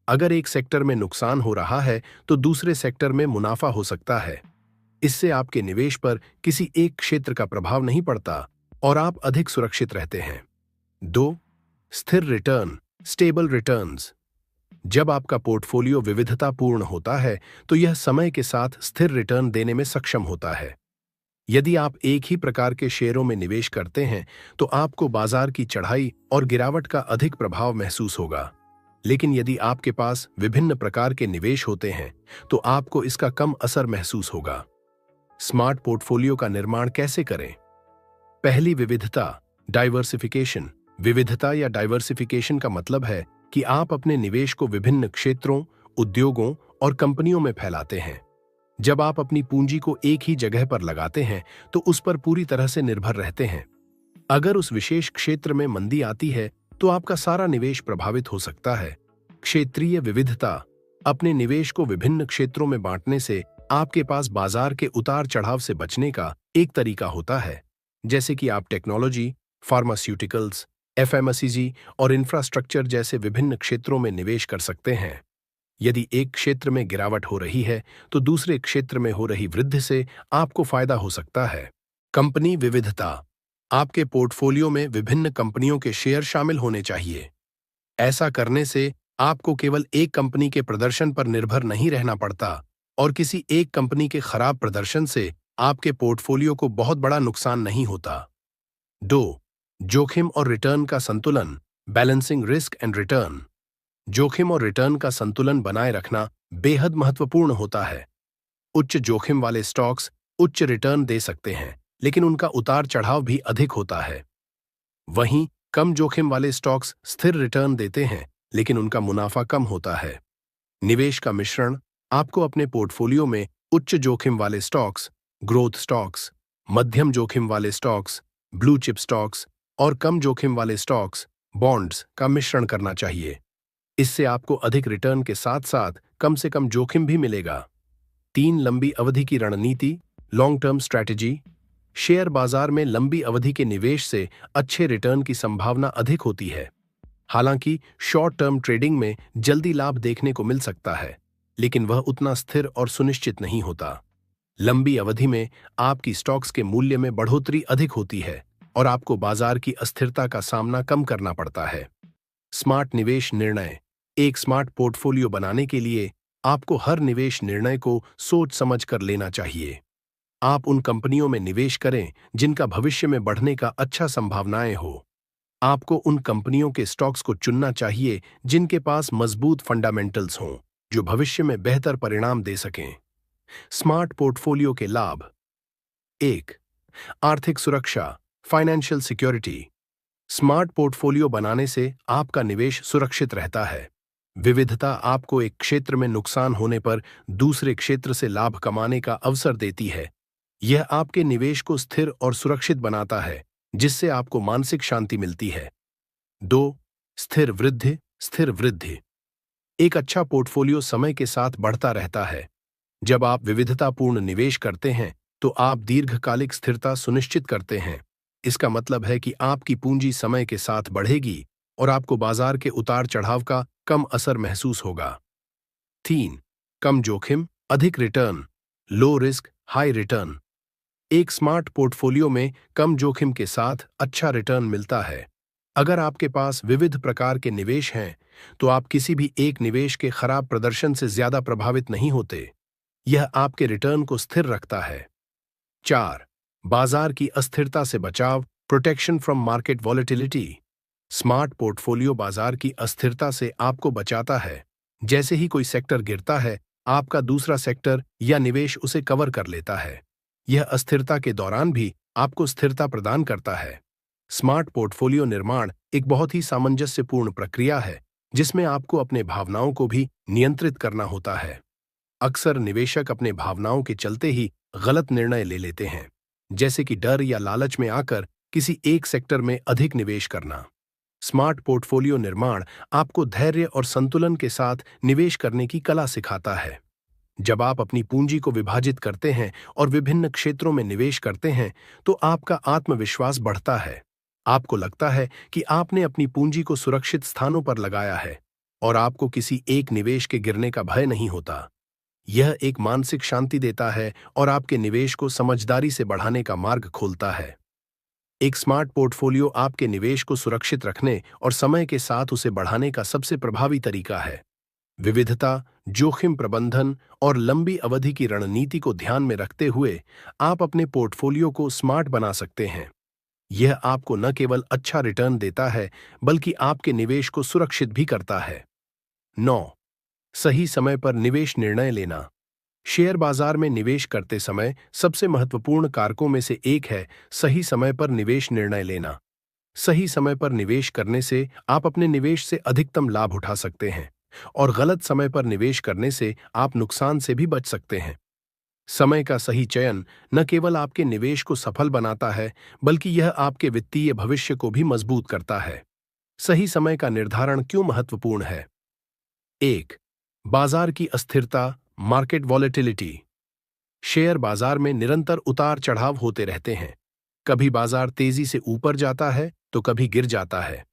अगर एक सेक्टर में नुकसान हो रहा है तो दूसरे सेक्टर में मुनाफा हो सकता है। इससे आपके निवेश पर किसी एक क्षेत्र का प्रभाव नहीं पड़ता और आप अधिक सुरक्षित रहते हैं। 2. स्थिर रिटर्न, स्टेबल रिटर्न्स। जब आपका पोर्टफोलियो विविधतापूर्ण होता है तो यह समय के साथ स्थिर रिटर्न देने में सक्षम होता है। यदि आप एक ही प्रकार के शेयरों में निवेश करते हैं तो आपको बाजार की चढ़ाई और गिरावट का अधिक प्रभाव महसूस होगा, लेकिन यदि आपके पास विभिन्न प्रकार के निवेश होते हैं तो आपको इसका कम असर महसूस होगा। स्मार्ट पोर्टफोलियो का निर्माण कैसे करें? पहली, विविधता, डाइवर्सिफिकेशन। विविधता या डाइवर्सिफिकेशन का मतलब है कि आप अपने निवेश को विभिन्न क्षेत्रों, उद्योगों और कंपनियों में फैलाते हैं। जब आप अपनी पूंजी को एक ही जगह पर लगाते हैं तो उस पर पूरी तरह से निर्भर रहते हैं। अगर उस विशेष क्षेत्र में मंदी आती है तो आपका सारा निवेश प्रभावित हो सकता है। क्षेत्रीय विविधता। अपने निवेश को विभिन्न क्षेत्रों में बांटने से आपके पास बाजार के उतार चढ़ाव से बचने का एक तरीका होता है, जैसे कि आप टेक्नोलॉजी, फार्मास्यूटिकल्स, एफएमसीजी और इंफ्रास्ट्रक्चर जैसे विभिन्न क्षेत्रों में निवेश कर सकते हैं। यदि एक क्षेत्र में गिरावट हो रही है तो दूसरे क्षेत्र में हो रही वृद्धि से आपको फायदा हो सकता है। कंपनी विविधता। आपके पोर्टफोलियो में विभिन्न कंपनियों के शेयर शामिल होने चाहिए। ऐसा करने से आपको केवल एक कंपनी के प्रदर्शन पर निर्भर नहीं रहना पड़ता और किसी एक कंपनी के खराब प्रदर्शन से आपके पोर्टफोलियो को बहुत बड़ा नुकसान नहीं होता। 2. जोखिम और रिटर्न का संतुलन, बैलेंसिंग रिस्क एंड रिटर्न। जोखिम और रिटर्न का संतुलन बनाए रखना बेहद महत्वपूर्ण होता है। उच्च जोखिम वाले स्टॉक्स उच्च रिटर्न दे सकते हैं, लेकिन उनका उतार चढ़ाव भी अधिक होता है। वहीं कम जोखिम वाले स्टॉक्स स्थिर रिटर्न देते हैं, लेकिन उनका मुनाफा कम होता है। निवेश का मिश्रण आपको अपने पोर्टफोलियो में उच्च जोखिम वाले स्टॉक्स, ग्रोथ स्टॉक्स, मध्यम जोखिम वाले स्टॉक्स, ब्लू चिप स्टॉक्स और कम जोखिम वाले स्टॉक्स, बॉन्ड्स का मिश्रण करना चाहिए। इससे आपको अधिक रिटर्न के साथ साथ कम से कम जोखिम भी मिलेगा। 3 लंबी अवधि की रणनीति, लॉन्ग टर्म स्ट्रैटेजी। शेयर बाजार में लंबी अवधि के निवेश से अच्छे रिटर्न की संभावना अधिक होती है। हालांकि शॉर्ट टर्म ट्रेडिंग में जल्दी लाभ देखने को मिल सकता है, लेकिन वह उतना स्थिर और सुनिश्चित नहीं होता। लंबी अवधि में आपकी स्टॉक्स के मूल्य में बढ़ोतरी अधिक होती है और आपको बाजार की अस्थिरता का सामना कम करना पड़ता है। स्मार्ट निवेश निर्णय। एक स्मार्ट पोर्टफोलियो बनाने के लिए आपको हर निवेश निर्णय को सोच समझ कर लेना चाहिए। आप उन कंपनियों में निवेश करें जिनका भविष्य में बढ़ने का अच्छा संभावनाएं हो। आपको उन कंपनियों के स्टॉक्स को चुनना चाहिए जिनके पास मजबूत फंडामेंटल्स हों, जो भविष्य में बेहतर परिणाम दे सकें। स्मार्ट पोर्टफोलियो के लाभ। 1. आर्थिक सुरक्षा, फाइनेंशियल सिक्योरिटी। स्मार्ट पोर्टफोलियो बनाने से आपका निवेश सुरक्षित रहता है। विविधता आपको एक क्षेत्र में नुकसान होने पर दूसरे क्षेत्र से लाभ कमाने का अवसर देती है। यह आपके निवेश को स्थिर और सुरक्षित बनाता है, जिससे आपको मानसिक शांति मिलती है। 2. स्थिर वृद्धि, स्थिर वृद्धि। एक अच्छा पोर्टफोलियो समय के साथ बढ़ता रहता है। जब आप विविधतापूर्ण निवेश करते हैं, तो आप दीर्घकालिक स्थिरता सुनिश्चित करते हैं। इसका मतलब है कि आपकी पूंजी समय के साथ बढ़ेगी और आपको बाजार के उतार चढ़ाव का कम असर महसूस होगा। 3. कम जोखिम, अधिक return, low risk, high return. एक स्मार्ट पोर्टफोलियो में कम जोखिम के साथ अच्छा रिटर्न मिलता है। अगर आपके पास विविध प्रकार के निवेश हैं, तो आप किसी भी एक निवेश के खराब प्रदर्शन से ज्यादा प्रभावित नहीं होते। यह आपके रिटर्न को स्थिर रखता है। 4. बाजार की अस्थिरता से बचाव, protection from market volatility. Smart portfolio बाजार की अस्थिरता से आपको बचाता है। जैसे ही कोई सेक्टर गिरता है, आपका दूसरा सेक्टर या निवेश उसे कवर कर लेता है। यह अस्थिरता के दौरान भी आपको स्थिरता प्रदान करता है। स्मार्ट पोर्टफोलियो निर्माण एक बहुत ही सामंजस्यपूर्ण प्रक्रिया है, जिसमें आपको अपने भावनाओं को भी नियंत्रित करना होता है। अक्सर निवेशक अपने भावनाओं के चलते ही गलत निर्णय ले लेते हैं, जैसे कि डर या लालच में आकर किसी एक सेक्टर में अधिक निवेश करना। स्मार्ट पोर्टफोलियो निर्माण आपको धैर्य और संतुलन के साथ निवेश करने की कला सिखाता है। जब आप अपनी पूंजी को विभाजित करते हैं और विभिन्न क्षेत्रों में निवेश करते हैं, तो आपका आत्मविश्वास बढ़ता है। आपको लगता है कि आपने अपनी पूंजी को सुरक्षित स्थानों पर लगाया है और आपको किसी एक निवेश के गिरने का भय नहीं होता। यह एक मानसिक शांति देता है और आपके निवेश को समझदारी से बढ़ाने का मार्ग खोलता है। एक स्मार्ट पोर्टफोलियो आपके निवेश को सुरक्षित रखने और समय के साथ उसे बढ़ाने का सबसे प्रभावी तरीका है। विविधता, जोखिम प्रबंधन और लंबी अवधि की रणनीति को ध्यान में रखते हुए आप अपने पोर्टफोलियो को स्मार्ट बना सकते हैं। यह आपको न केवल अच्छा रिटर्न देता है, बल्कि आपके निवेश को सुरक्षित भी करता है। 9. सही समय पर निवेश निर्णय लेना। शेयर बाजार में निवेश करते समय सबसे महत्वपूर्ण कारकों में से एक है सही समय पर निवेश निर्णय लेना। सही समय पर निवेश करने से आप अपने निवेश से अधिकतम लाभ उठा सकते हैं और गलत समय पर निवेश करने से आप नुकसान से भी बच सकते हैं। समय का सही चयन न केवल आपके निवेश को सफल बनाता है, बल्कि यह आपके वित्तीय भविष्य को भी मजबूत करता है। सही समय का निर्धारण क्यों महत्वपूर्ण है? 1. बाजार की अस्थिरता, मार्केट वॉलेटिलिटी। शेयर बाजार में निरंतर उतार चढ़ाव होते रहते हैं। कभी बाजार तेजी से ऊपर जाता है तो कभी गिर जाता है।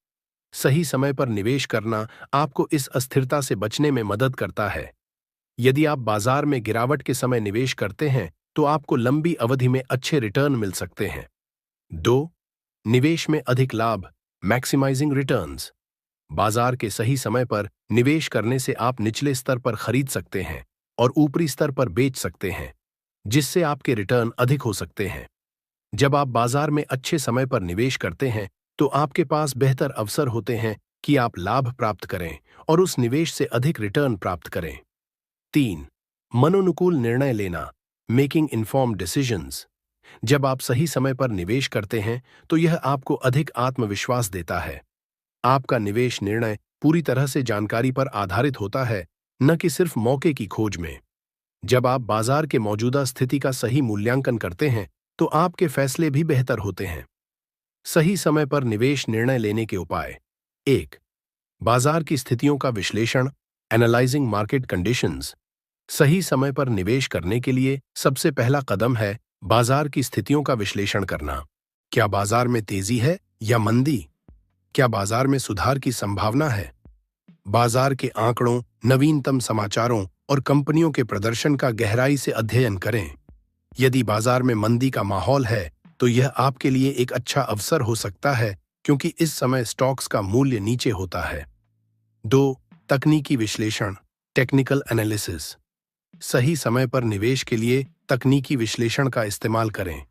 सही समय पर निवेश करना आपको इस अस्थिरता से बचने में मदद करता है। यदि आप बाजार में गिरावट के समय निवेश करते हैं, तो आपको लंबी अवधि में अच्छे रिटर्न मिल सकते हैं। 2. निवेश में अधिक लाभ, मैक्सिमाइजिंग रिटर्न्स। बाजार के सही समय पर निवेश करने से आप निचले स्तर पर खरीद सकते हैं और ऊपरी स्तर पर बेच सकते हैं, जिससे आपके रिटर्न अधिक हो सकते हैं। जब आप बाजार में अच्छे समय पर निवेश करते हैं, तो आपके पास बेहतर अवसर होते हैं कि आप लाभ प्राप्त करें और उस निवेश से अधिक रिटर्न प्राप्त करें। 3. मनोनुकूल निर्णय लेना, मेकिंग इन्फॉर्म्ड डिसीजंस। जब आप सही समय पर निवेश करते हैं तो यह आपको अधिक आत्मविश्वास देता है। आपका निवेश निर्णय पूरी तरह से जानकारी पर आधारित होता है, न कि सिर्फ मौके की खोज में। जब आप बाजार के मौजूदा स्थिति का सही मूल्यांकन करते हैं तो आपके फैसले भी बेहतर होते हैं। सही समय पर निवेश निर्णय लेने के उपाय। 1. बाजार की स्थितियों का विश्लेषण, एनालाइजिंग मार्केट कंडीशंस। सही समय पर निवेश करने के लिए सबसे पहला कदम है बाजार की स्थितियों का विश्लेषण करना। क्या बाजार में तेजी है या मंदी? क्या बाजार में सुधार की संभावना है? बाजार के आंकड़ों, नवीनतम समाचारों और कंपनियों के प्रदर्शन का गहराई से अध्ययन करें। यदि बाजार में मंदी का माहौल है तो यह आपके लिए एक अच्छा अवसर हो सकता है, क्योंकि इस समय स्टॉक्स का मूल्य नीचे होता है। 2. तकनीकी विश्लेषण, टेक्निकल एनालिसिस। सही समय पर निवेश के लिए तकनीकी विश्लेषण का इस्तेमाल करें।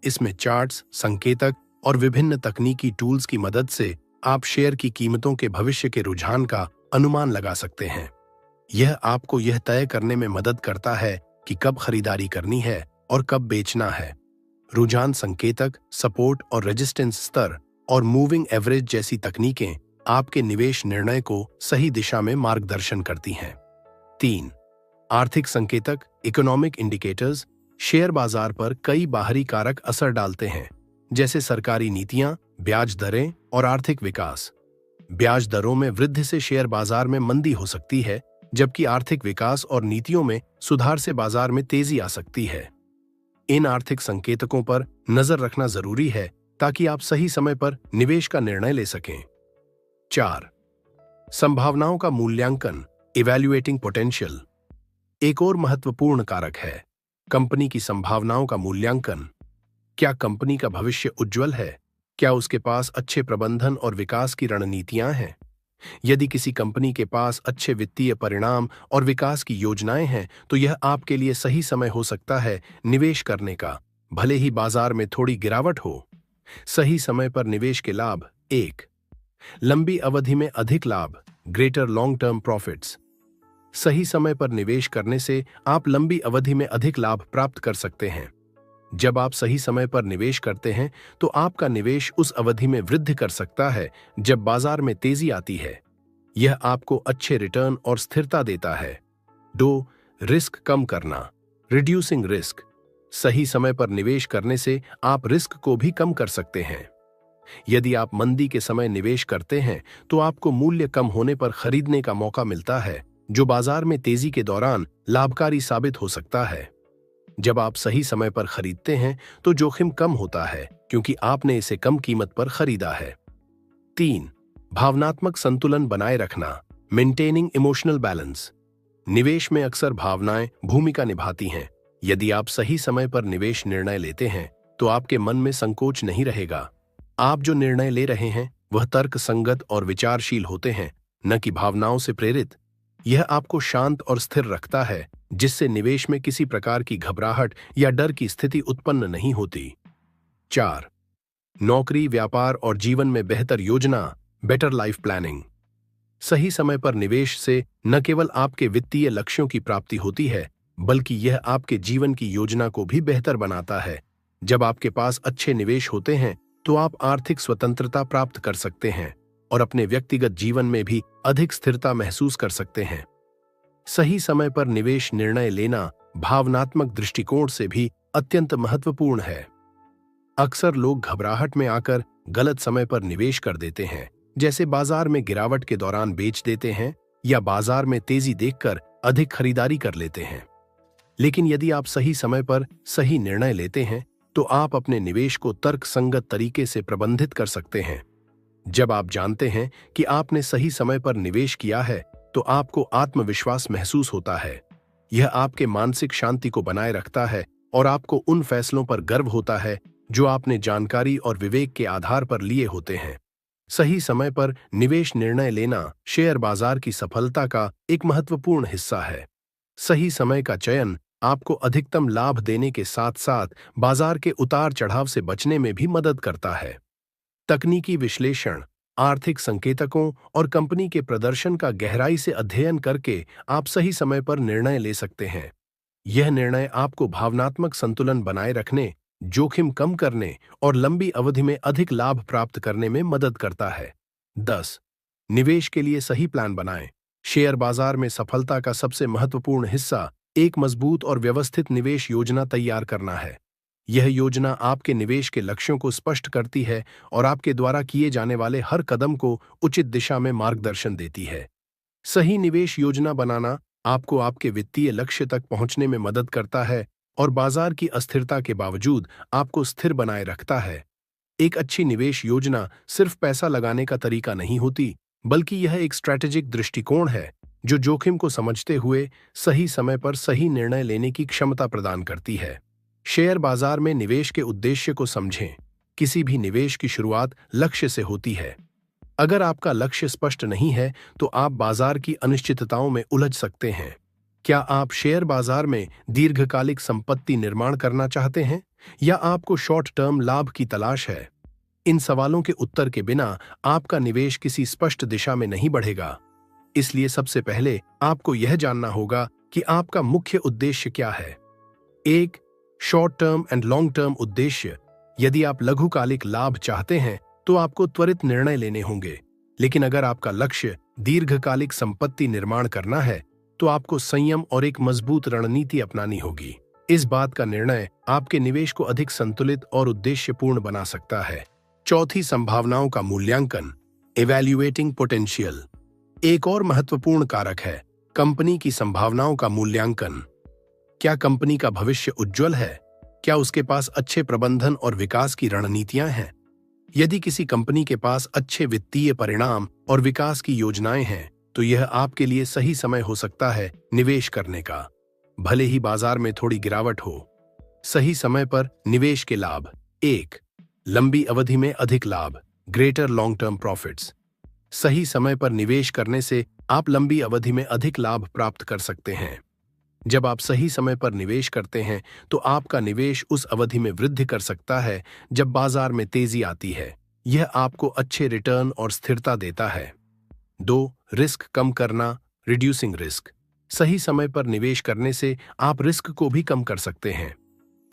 इसमें चार्ट्स, संकेतक और विभिन्न तकनीकी टूल्स की मदद से आप शेयर की कीमतों के भविष्य के रुझान का अनुमान लगा सकते हैं। यह आपको यह तय करने में मदद करता है कि कब खरीदारी करनी है और कब बेचना है। रुझान संकेतक, सपोर्ट और रेजिस्टेंस स्तर और मूविंग एवरेज जैसी तकनीकें आपके निवेश निर्णय को सही दिशा में मार्गदर्शन करती हैं। 3. आर्थिक संकेतक, इकोनॉमिक इंडिकेटर्स। शेयर बाजार पर कई बाहरी कारक असर डालते हैं, जैसे सरकारी नीतियां, ब्याज दरें और आर्थिक विकास। ब्याज दरों में वृद्धि से शेयर बाजार में मंदी हो सकती है, जबकि आर्थिक विकास और नीतियों में सुधार से बाजार में तेजी आ सकती है। इन आर्थिक संकेतकों पर नजर रखना जरूरी है ताकि आप सही समय पर निवेश का निर्णय ले सकें। 4. संभावनाओं का मूल्यांकन, इवैल्यूएटिंग पोटेंशियल। एक और महत्वपूर्ण कारक है कंपनी की संभावनाओं का मूल्यांकन। क्या कंपनी का भविष्य उज्जवल है? क्या उसके पास अच्छे प्रबंधन और विकास की रणनीतियां हैं? यदि किसी कंपनी के पास अच्छे वित्तीय परिणाम और विकास की योजनाएं हैं तो यह आपके लिए सही समय हो सकता है निवेश करने का, भले ही बाजार में थोड़ी गिरावट हो। सही समय पर निवेश के लाभ। 1. लंबी अवधि में अधिक लाभ, ग्रेटर लॉन्ग टर्म प्रॉफिट्स। सही समय पर निवेश करने से आप लंबी अवधि में अधिक लाभ प्राप्त कर सकते हैं। जब आप सही समय पर निवेश करते हैं तो आपका निवेश उस अवधि में वृद्धि कर सकता है जब बाजार में तेजी आती है। यह आपको अच्छे रिटर्न और स्थिरता देता है। 2. रिस्क कम करना, रिड्यूसिंग रिस्क। सही समय पर निवेश करने से आप रिस्क को भी कम कर सकते हैं। यदि आप मंदी के समय निवेश करते हैं तो आपको मूल्य कम होने पर खरीदने का मौका मिलता है, जो बाजार में तेजी के दौरान लाभकारी साबित हो सकता है। जब आप सही समय पर खरीदते हैं तो जोखिम कम होता है, क्योंकि आपने इसे कम कीमत पर खरीदा है। 3. भावनात्मक संतुलन बनाए रखना, मेंटेनिंग इमोशनल बैलेंस। निवेश में अक्सर भावनाएं भूमिका निभाती हैं। यदि आप सही समय पर निवेश निर्णय लेते हैं तो आपके मन में संकोच नहीं रहेगा। आप जो निर्णय ले रहे हैं वह तर्क संगत और विचारशील होते हैं, न कि भावनाओं से प्रेरित। यह आपको शांत और स्थिर रखता है, जिससे निवेश में किसी प्रकार की घबराहट या डर की स्थिति उत्पन्न नहीं होती। 4. नौकरी, व्यापार और जीवन में बेहतर योजना, बेटर लाइफ प्लानिंग। सही समय पर निवेश से न केवल आपके वित्तीय लक्ष्यों की प्राप्ति होती है, बल्कि यह आपके जीवन की योजना को भी बेहतर बनाता है। जब आपके पास अच्छे निवेश होते हैं तो आप आर्थिक स्वतंत्रता प्राप्त कर सकते हैं और अपने व्यक्तिगत जीवन में भी अधिक स्थिरता महसूस कर सकते हैं। सही समय पर निवेश निर्णय लेना भावनात्मक दृष्टिकोण से भी अत्यंत महत्वपूर्ण है। अक्सर लोग घबराहट में आकर गलत समय पर निवेश कर देते हैं, जैसे बाजार में गिरावट के दौरान बेच देते हैं या बाजार में तेजी देखकर अधिक खरीदारी कर लेते हैं। लेकिन यदि आप सही समय पर सही निर्णय लेते हैं तो आप अपने निवेश को तर्कसंगत तरीके से प्रबंधित कर सकते हैं। जब आप जानते हैं कि आपने सही समय पर निवेश किया है तो आपको आत्मविश्वास महसूस होता है। यह आपके मानसिक शांति को बनाए रखता है और आपको उन फैसलों पर गर्व होता है जो आपने जानकारी और विवेक के आधार पर लिए होते हैं। सही समय पर निवेश निर्णय लेना शेयर बाजार की सफलता का एक महत्वपूर्ण हिस्सा है। सही समय का चयन आपको अधिकतम लाभ देने के साथ साथ बाजार के उतार चढ़ाव से बचने में भी मदद करता है। तकनीकी विश्लेषण, आर्थिक संकेतकों और कंपनी के प्रदर्शन का गहराई से अध्ययन करके आप सही समय पर निर्णय ले सकते हैं। यह निर्णय आपको भावनात्मक संतुलन बनाए रखने, जोखिम कम करने और लंबी अवधि में अधिक लाभ प्राप्त करने में मदद करता है। 10. निवेश के लिए सही प्लान बनाएं। शेयर बाजार में सफलता का सबसे महत्वपूर्ण हिस्सा एक मजबूत और व्यवस्थित निवेश योजना तैयार करना है। यह योजना आपके निवेश के लक्ष्यों को स्पष्ट करती है और आपके द्वारा किए जाने वाले हर कदम को उचित दिशा में मार्गदर्शन देती है। सही निवेश योजना बनाना आपको आपके वित्तीय लक्ष्य तक पहुंचने में मदद करता है और बाजार की अस्थिरता के बावजूद आपको स्थिर बनाए रखता है। एक अच्छी निवेश योजना सिर्फ पैसा लगाने का तरीका नहीं होती, बल्कि यह एक स्ट्रैटेजिक दृष्टिकोण है जो जोखिम को समझते हुए सही समय पर सही निर्णय लेने की क्षमता प्रदान करती है। शेयर बाजार में निवेश के उद्देश्य को समझें। किसी भी निवेश की शुरुआत लक्ष्य से होती है। अगर आपका लक्ष्य स्पष्ट नहीं है तो आप बाजार की अनिश्चितताओं में उलझ सकते हैं। क्या आप शेयर बाजार में दीर्घकालिक संपत्ति निर्माण करना चाहते हैं या आपको शॉर्ट टर्म लाभ की तलाश है? इन सवालों के उत्तर के बिना आपका निवेश किसी स्पष्ट दिशा में नहीं बढ़ेगा। इसलिए सबसे पहले आपको यह जानना होगा कि आपका मुख्य उद्देश्य क्या है। 1. Short term and long term उद्देश्य। यदि आप लघुकालिक लाभ चाहते हैं तो आपको त्वरित निर्णय लेने होंगे, लेकिन अगर आपका लक्ष्य दीर्घकालिक संपत्ति निर्माण करना है तो आपको संयम और एक मजबूत रणनीति अपनानी होगी। इस बात का निर्णय आपके निवेश को अधिक संतुलित और उद्देश्यपूर्ण बना सकता है। चौथी, संभावनाओं का मूल्यांकन, इवैल्यूएटिंग पोटेंशियल। एक और महत्वपूर्ण कारक है कंपनी की संभावनाओं का मूल्यांकन। क्या कंपनी का भविष्य उज्जवल है? क्या उसके पास अच्छे प्रबंधन और विकास की रणनीतियां हैं? यदि किसी कंपनी के पास अच्छे वित्तीय परिणाम और विकास की योजनाएं हैं तो यह आपके लिए सही समय हो सकता है निवेश करने का, भले ही बाजार में थोड़ी गिरावट हो। सही समय पर निवेश के लाभ। 1. लंबी अवधि में अधिक लाभ, ग्रेटर लॉन्ग टर्म प्रॉफिट्स। सही समय पर निवेश करने से आप लंबी अवधि में अधिक लाभ प्राप्त कर सकते हैं। जब आप सही समय पर निवेश करते हैं तो आपका निवेश उस अवधि में वृद्धि कर सकता है जब बाजार में तेजी आती है। यह आपको अच्छे रिटर्न और स्थिरता देता है। 2. रिस्क कम करना, रिड्यूसिंग रिस्क। सही समय पर निवेश करने से आप रिस्क को भी कम कर सकते हैं।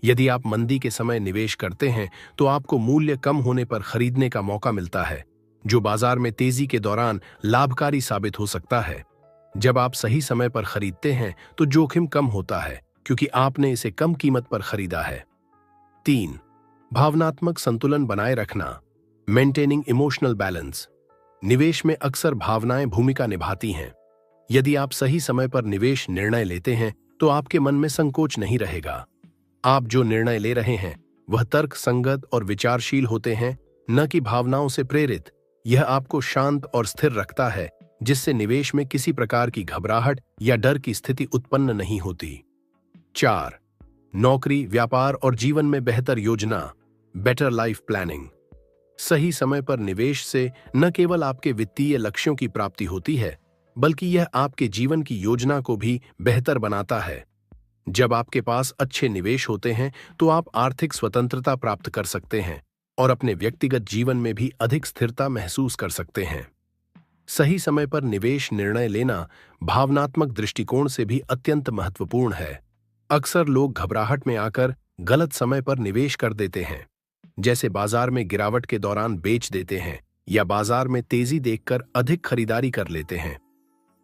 यदि आप मंदी के समय निवेश करते हैं तो आपको मूल्य कम होने पर खरीदने का मौका मिलता है, जो बाजार में तेजी के दौरान लाभकारी साबित हो सकता है। जब आप सही समय पर खरीदते हैं तो जोखिम कम होता है क्योंकि आपने इसे कम कीमत पर खरीदा है। 3. भावनात्मक संतुलन बनाए रखना, मेंटेनिंग इमोशनल बैलेंस। निवेश में अक्सर भावनाएं भूमिका निभाती हैं। यदि आप सही समय पर निवेश निर्णय लेते हैं तो आपके मन में संकोच नहीं रहेगा। आप जो निर्णय ले रहे हैं वह तर्क संगत और विचारशील होते हैं, न कि भावनाओं से प्रेरित। यह आपको शांत और स्थिर रखता है, जिससे निवेश में किसी प्रकार की घबराहट या डर की स्थिति उत्पन्न नहीं होती। 4. नौकरी, व्यापार और जीवन में बेहतर योजना, बेटर लाइफ प्लानिंग। सही समय पर निवेश से न केवल आपके वित्तीय लक्ष्यों की प्राप्ति होती है, बल्कि यह आपके जीवन की योजना को भी बेहतर बनाता है। जब आपके पास अच्छे निवेश होते हैं तो आप आर्थिक स्वतंत्रता प्राप्त कर सकते हैं और अपने व्यक्तिगत जीवन में भी अधिक स्थिरता महसूस कर सकते हैं। सही समय पर निवेश निर्णय लेना भावनात्मक दृष्टिकोण से भी अत्यंत महत्वपूर्ण है। अक्सर लोग घबराहट में आकर गलत समय पर निवेश कर देते हैं, जैसे बाजार में गिरावट के दौरान बेच देते हैं या बाजार में तेजी देखकर अधिक खरीदारी कर लेते हैं।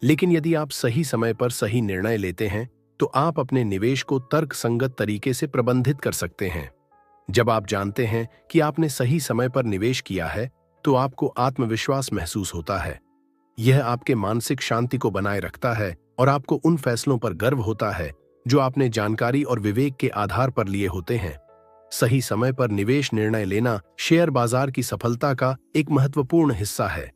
लेकिन यदि आप सही समय पर सही निर्णय लेते हैं तो आप अपने निवेश को तर्कसंगत तरीके से प्रबंधित कर सकते हैं। जब आप जानते हैं कि आपने सही समय पर निवेश किया है तो आपको आत्मविश्वास महसूस होता है। यह आपके मानसिक शांति को बनाए रखता है और आपको उन फैसलों पर गर्व होता है जो आपने जानकारी और विवेक के आधार पर लिए होते हैं। सही समय पर निवेश निर्णय लेना शेयर बाजार की सफलता का एक महत्वपूर्ण हिस्सा है।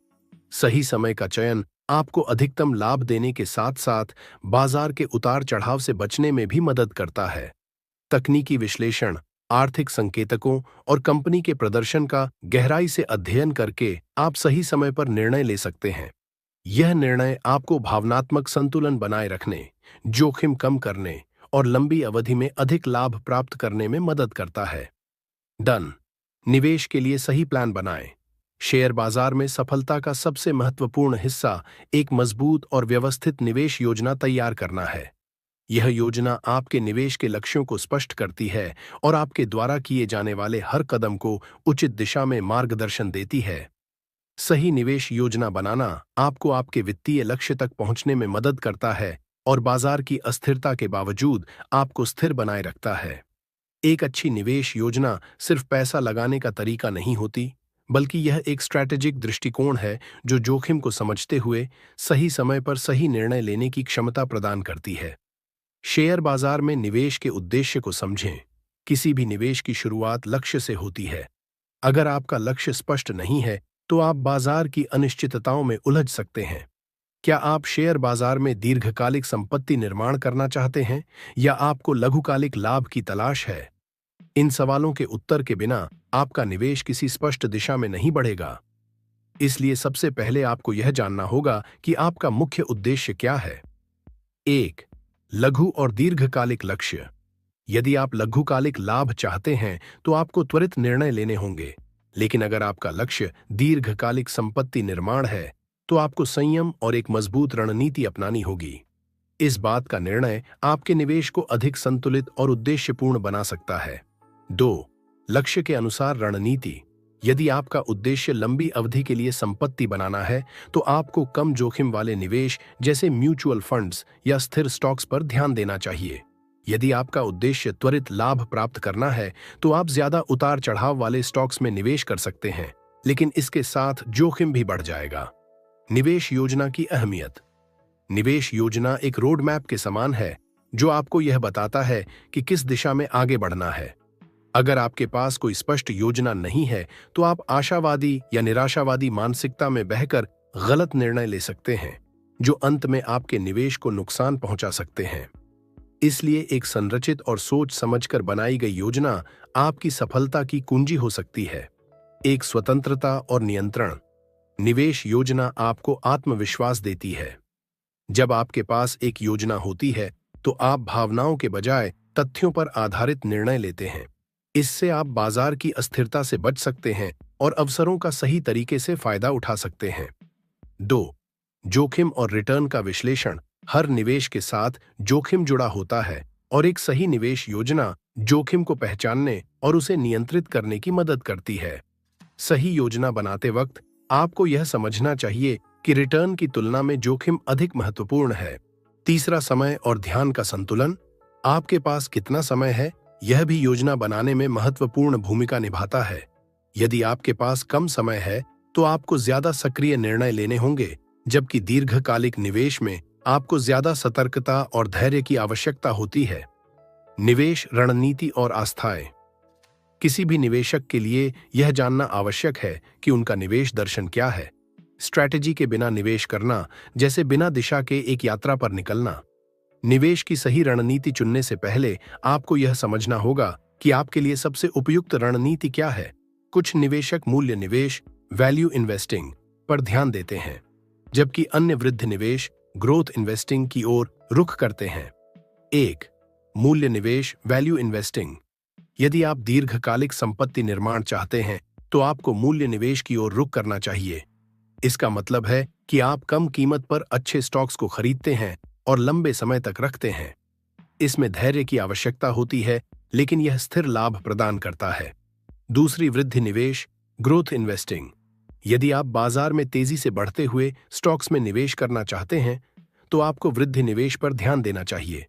सही समय का चयन आपको अधिकतम लाभ देने के साथ साथ बाजार के उतार चढ़ाव से बचने में भी मदद करता है। तकनीकी विश्लेषण, आर्थिक संकेतकों और कंपनी के प्रदर्शन का गहराई से अध्ययन करके आप सही समय पर निर्णय ले सकते हैं। यह निर्णय आपको भावनात्मक संतुलन बनाए रखने, जोखिम कम करने और लंबी अवधि में अधिक लाभ प्राप्त करने में मदद करता है। डन। निवेश के लिए सही प्लान बनाएं। शेयर बाजार में सफलता का सबसे महत्वपूर्ण हिस्सा एक मजबूत और व्यवस्थित निवेश योजना तैयार करना है। यह योजना आपके निवेश के लक्ष्यों को स्पष्ट करती है और आपके द्वारा किए जाने वाले हर कदम को उचित दिशा में मार्गदर्शन देती है। सही निवेश योजना बनाना आपको आपके वित्तीय लक्ष्य तक पहुंचने में मदद करता है और बाजार की अस्थिरता के बावजूद आपको स्थिर बनाए रखता है। एक अच्छी निवेश योजना सिर्फ पैसा लगाने का तरीका नहीं होती, बल्कि यह एक स्ट्रैटेजिक दृष्टिकोण है जो जोखिम को समझते हुए सही समय पर सही निर्णय लेने की क्षमता प्रदान करती है। शेयर बाजार में निवेश के उद्देश्य को समझें। किसी भी निवेश की शुरुआत लक्ष्य से होती है। अगर आपका लक्ष्य स्पष्ट नहीं है, तो आप बाजार की अनिश्चितताओं में उलझ सकते हैं। क्या आप शेयर बाजार में दीर्घकालिक संपत्ति निर्माण करना चाहते हैं या आपको लघुकालिक लाभ की तलाश है? इन सवालों के उत्तर के बिना आपका निवेश किसी स्पष्ट दिशा में नहीं बढ़ेगा। इसलिए सबसे पहले आपको यह जानना होगा कि आपका मुख्य उद्देश्य क्या है। 1. लघु और दीर्घकालिक लक्ष्य। यदि आप लघुकालिक लाभ चाहते हैं तो आपको त्वरित निर्णय लेने होंगे, लेकिन अगर आपका लक्ष्य दीर्घकालिक संपत्ति निर्माण है तो आपको संयम और एक मजबूत रणनीति अपनानी होगी। इस बात का निर्णय आपके निवेश को अधिक संतुलित और उद्देश्यपूर्ण बना सकता है। 2. लक्ष्य के अनुसार रणनीति। यदि आपका उद्देश्य लंबी अवधि के लिए संपत्ति बनाना है तो आपको कम जोखिम वाले निवेश जैसे म्यूचुअल फंड्स या स्थिर स्टॉक्स पर ध्यान देना चाहिए। यदि आपका उद्देश्य त्वरित लाभ प्राप्त करना है तो आप ज्यादा उतार चढ़ाव वाले स्टॉक्स में निवेश कर सकते हैं, लेकिन इसके साथ जोखिम भी बढ़ जाएगा। निवेश योजना की अहमियत। निवेश योजना एक रोड मैप के समान है जो आपको यह बताता है कि किस दिशा में आगे बढ़ना है। अगर आपके पास कोई स्पष्ट योजना नहीं है तो आप आशावादी या निराशावादी मानसिकता में बहकर गलत निर्णय ले सकते हैं, जो अंत में आपके निवेश को नुकसान पहुंचा सकते हैं। इसलिए एक संरचित और सोच समझकर बनाई गई योजना आपकी सफलता की कुंजी हो सकती है। एक स्वतंत्रता और नियंत्रण। निवेश योजना आपको आत्मविश्वास देती है। जब आपके पास एक योजना होती है तो आप भावनाओं के बजाय तथ्यों पर आधारित निर्णय लेते हैं। इससे आप बाजार की अस्थिरता से बच सकते हैं और अवसरों का सही तरीके से फायदा उठा सकते हैं। 2. जोखिम और रिटर्न का विश्लेषण। हर निवेश के साथ जोखिम जुड़ा होता है और एक सही निवेश योजना जोखिम को पहचानने और उसे नियंत्रित करने की मदद करती है। सही योजना बनाते वक्त आपको यह समझना चाहिए कि रिटर्न की तुलना में जोखिम अधिक महत्वपूर्ण है। 3. समय और ध्यान का संतुलन। आपके पास कितना समय है, यह भी योजना बनाने में महत्वपूर्ण भूमिका निभाता है। यदि आपके पास कम समय है तो आपको ज्यादा सक्रिय निर्णय लेने होंगे, जबकि दीर्घकालिक निवेश में आपको ज्यादा सतर्कता और धैर्य की आवश्यकता होती है। निवेश रणनीति और आस्थाएं। किसी भी निवेशक के लिए यह जानना आवश्यक है कि उनका निवेश दर्शन क्या है। स्ट्रैटेजी के बिना निवेश करना जैसे बिना दिशा के एक यात्रा पर निकलना। निवेश की सही रणनीति चुनने से पहले आपको यह समझना होगा कि आपके लिए सबसे उपयुक्त रणनीति क्या है। कुछ निवेशक मूल्य निवेश वैल्यू इन्वेस्टिंग पर ध्यान देते हैं, जबकि अन्य वृद्धि निवेश ग्रोथ इन्वेस्टिंग की ओर रुख करते हैं। 1. मूल्य निवेश वैल्यू इन्वेस्टिंग। यदि आप दीर्घकालिक संपत्ति निर्माण चाहते हैं तो आपको मूल्य निवेश की ओर रुख करना चाहिए। इसका मतलब है कि आप कम कीमत पर अच्छे स्टॉक्स को खरीदते हैं और लंबे समय तक रखते हैं। इसमें धैर्य की आवश्यकता होती है, लेकिन यह स्थिर लाभ प्रदान करता है। 2. वृद्धि निवेश ग्रोथ इन्वेस्टिंग। यदि आप बाजार में तेजी से बढ़ते हुए स्टॉक्स में निवेश करना चाहते हैं तो आपको वृद्धि निवेश पर ध्यान देना चाहिए।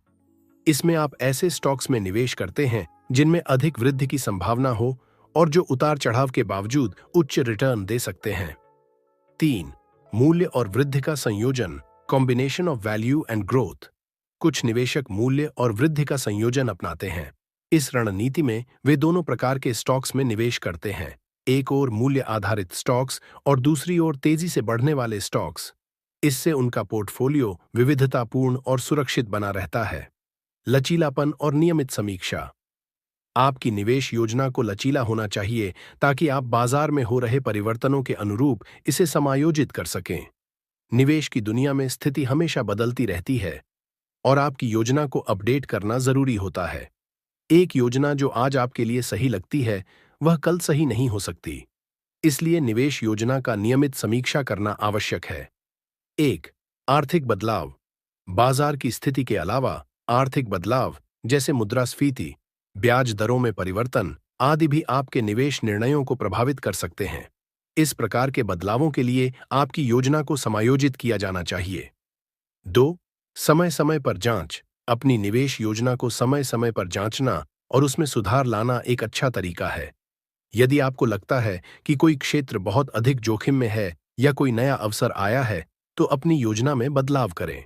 इसमें आप ऐसे स्टॉक्स में निवेश करते हैं जिनमें अधिक वृद्धि की संभावना हो और जो उतार चढ़ाव के बावजूद उच्च रिटर्न दे सकते हैं। 3. मूल्य और वृद्धि का संयोजन combination of value and growth. कुछ निवेशक मूल्य और वृद्धि का संयोजन अपनाते हैं। इस रणनीति में वे दोनों प्रकार के स्टॉक्स में निवेश करते हैं, एक ओर मूल्य आधारित स्टॉक्स और दूसरी ओर तेजी से बढ़ने वाले स्टॉक्स। इससे उनका पोर्टफोलियो विविधतापूर्ण और सुरक्षित बना रहता है। लचीलापन और नियमित समीक्षा। आपकी निवेश योजना को लचीला होना चाहिए ताकि आप बाजार में हो रहे परिवर्तनों के अनुरूप इसे समायोजित कर सकें। निवेश की दुनिया में स्थिति हमेशा बदलती रहती है और आपकी योजना को अपडेट करना जरूरी होता है। एक योजना जो आज आपके लिए सही लगती है वह कल सही नहीं हो सकती। इसलिए निवेश योजना का नियमित समीक्षा करना आवश्यक है। 1. आर्थिक बदलाव। बाजार की स्थिति के अलावा आर्थिक बदलाव जैसे मुद्रास्फीति, ब्याज दरों में परिवर्तन आदि भी आपके निवेश निर्णयों को प्रभावित कर सकते हैं। इस प्रकार के बदलावों के लिए आपकी योजना को समायोजित किया जाना चाहिए। 2. समय समय पर जांच। अपनी निवेश योजना को समय समय पर जांचना और उसमें सुधार लाना एक अच्छा तरीका है। यदि आपको लगता है कि कोई क्षेत्र बहुत अधिक जोखिम में है या कोई नया अवसर आया है, तो अपनी योजना में बदलाव करें।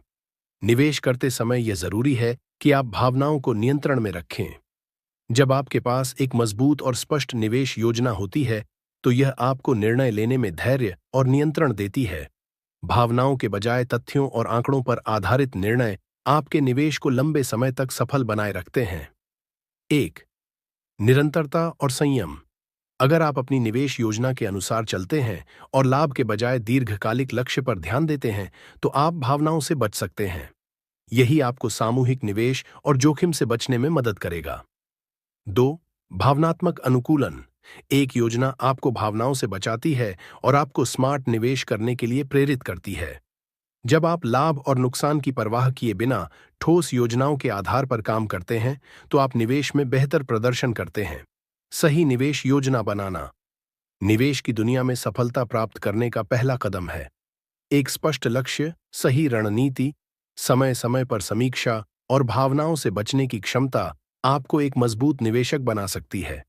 निवेश करते समय यह जरूरी है कि आप भावनाओं को नियंत्रण में रखें। जब आपके पास एक मजबूत और स्पष्ट निवेश योजना होती है, तो यह आपको निर्णय लेने में धैर्य और नियंत्रण देती है। भावनाओं के बजाय तथ्यों और आंकड़ों पर आधारित निर्णय आपके निवेश को लंबे समय तक सफल बनाए रखते हैं। 1. निरंतरता और संयम। अगर आप अपनी निवेश योजना के अनुसार चलते हैं और लाभ के बजाय दीर्घकालिक लक्ष्य पर ध्यान देते हैं, तो आप भावनाओं से बच सकते हैं। यही आपको सामूहिक निवेश और जोखिम से बचने में मदद करेगा। 2. भावनात्मक अनुकूलन। एक योजना आपको भावनाओं से बचाती है और आपको स्मार्ट निवेश करने के लिए प्रेरित करती है। जब आप लाभ और नुकसान की परवाह किए बिना ठोस योजनाओं के आधार पर काम करते हैं, तो आप निवेश में बेहतर प्रदर्शन करते हैं। सही निवेश योजना बनाना निवेश की दुनिया में सफलता प्राप्त करने का पहला कदम है। एक स्पष्ट लक्ष्य, सही रणनीति, समय समय पर समीक्षा और भावनाओं से बचने की क्षमता आपको एक मजबूत निवेशक बना सकती है।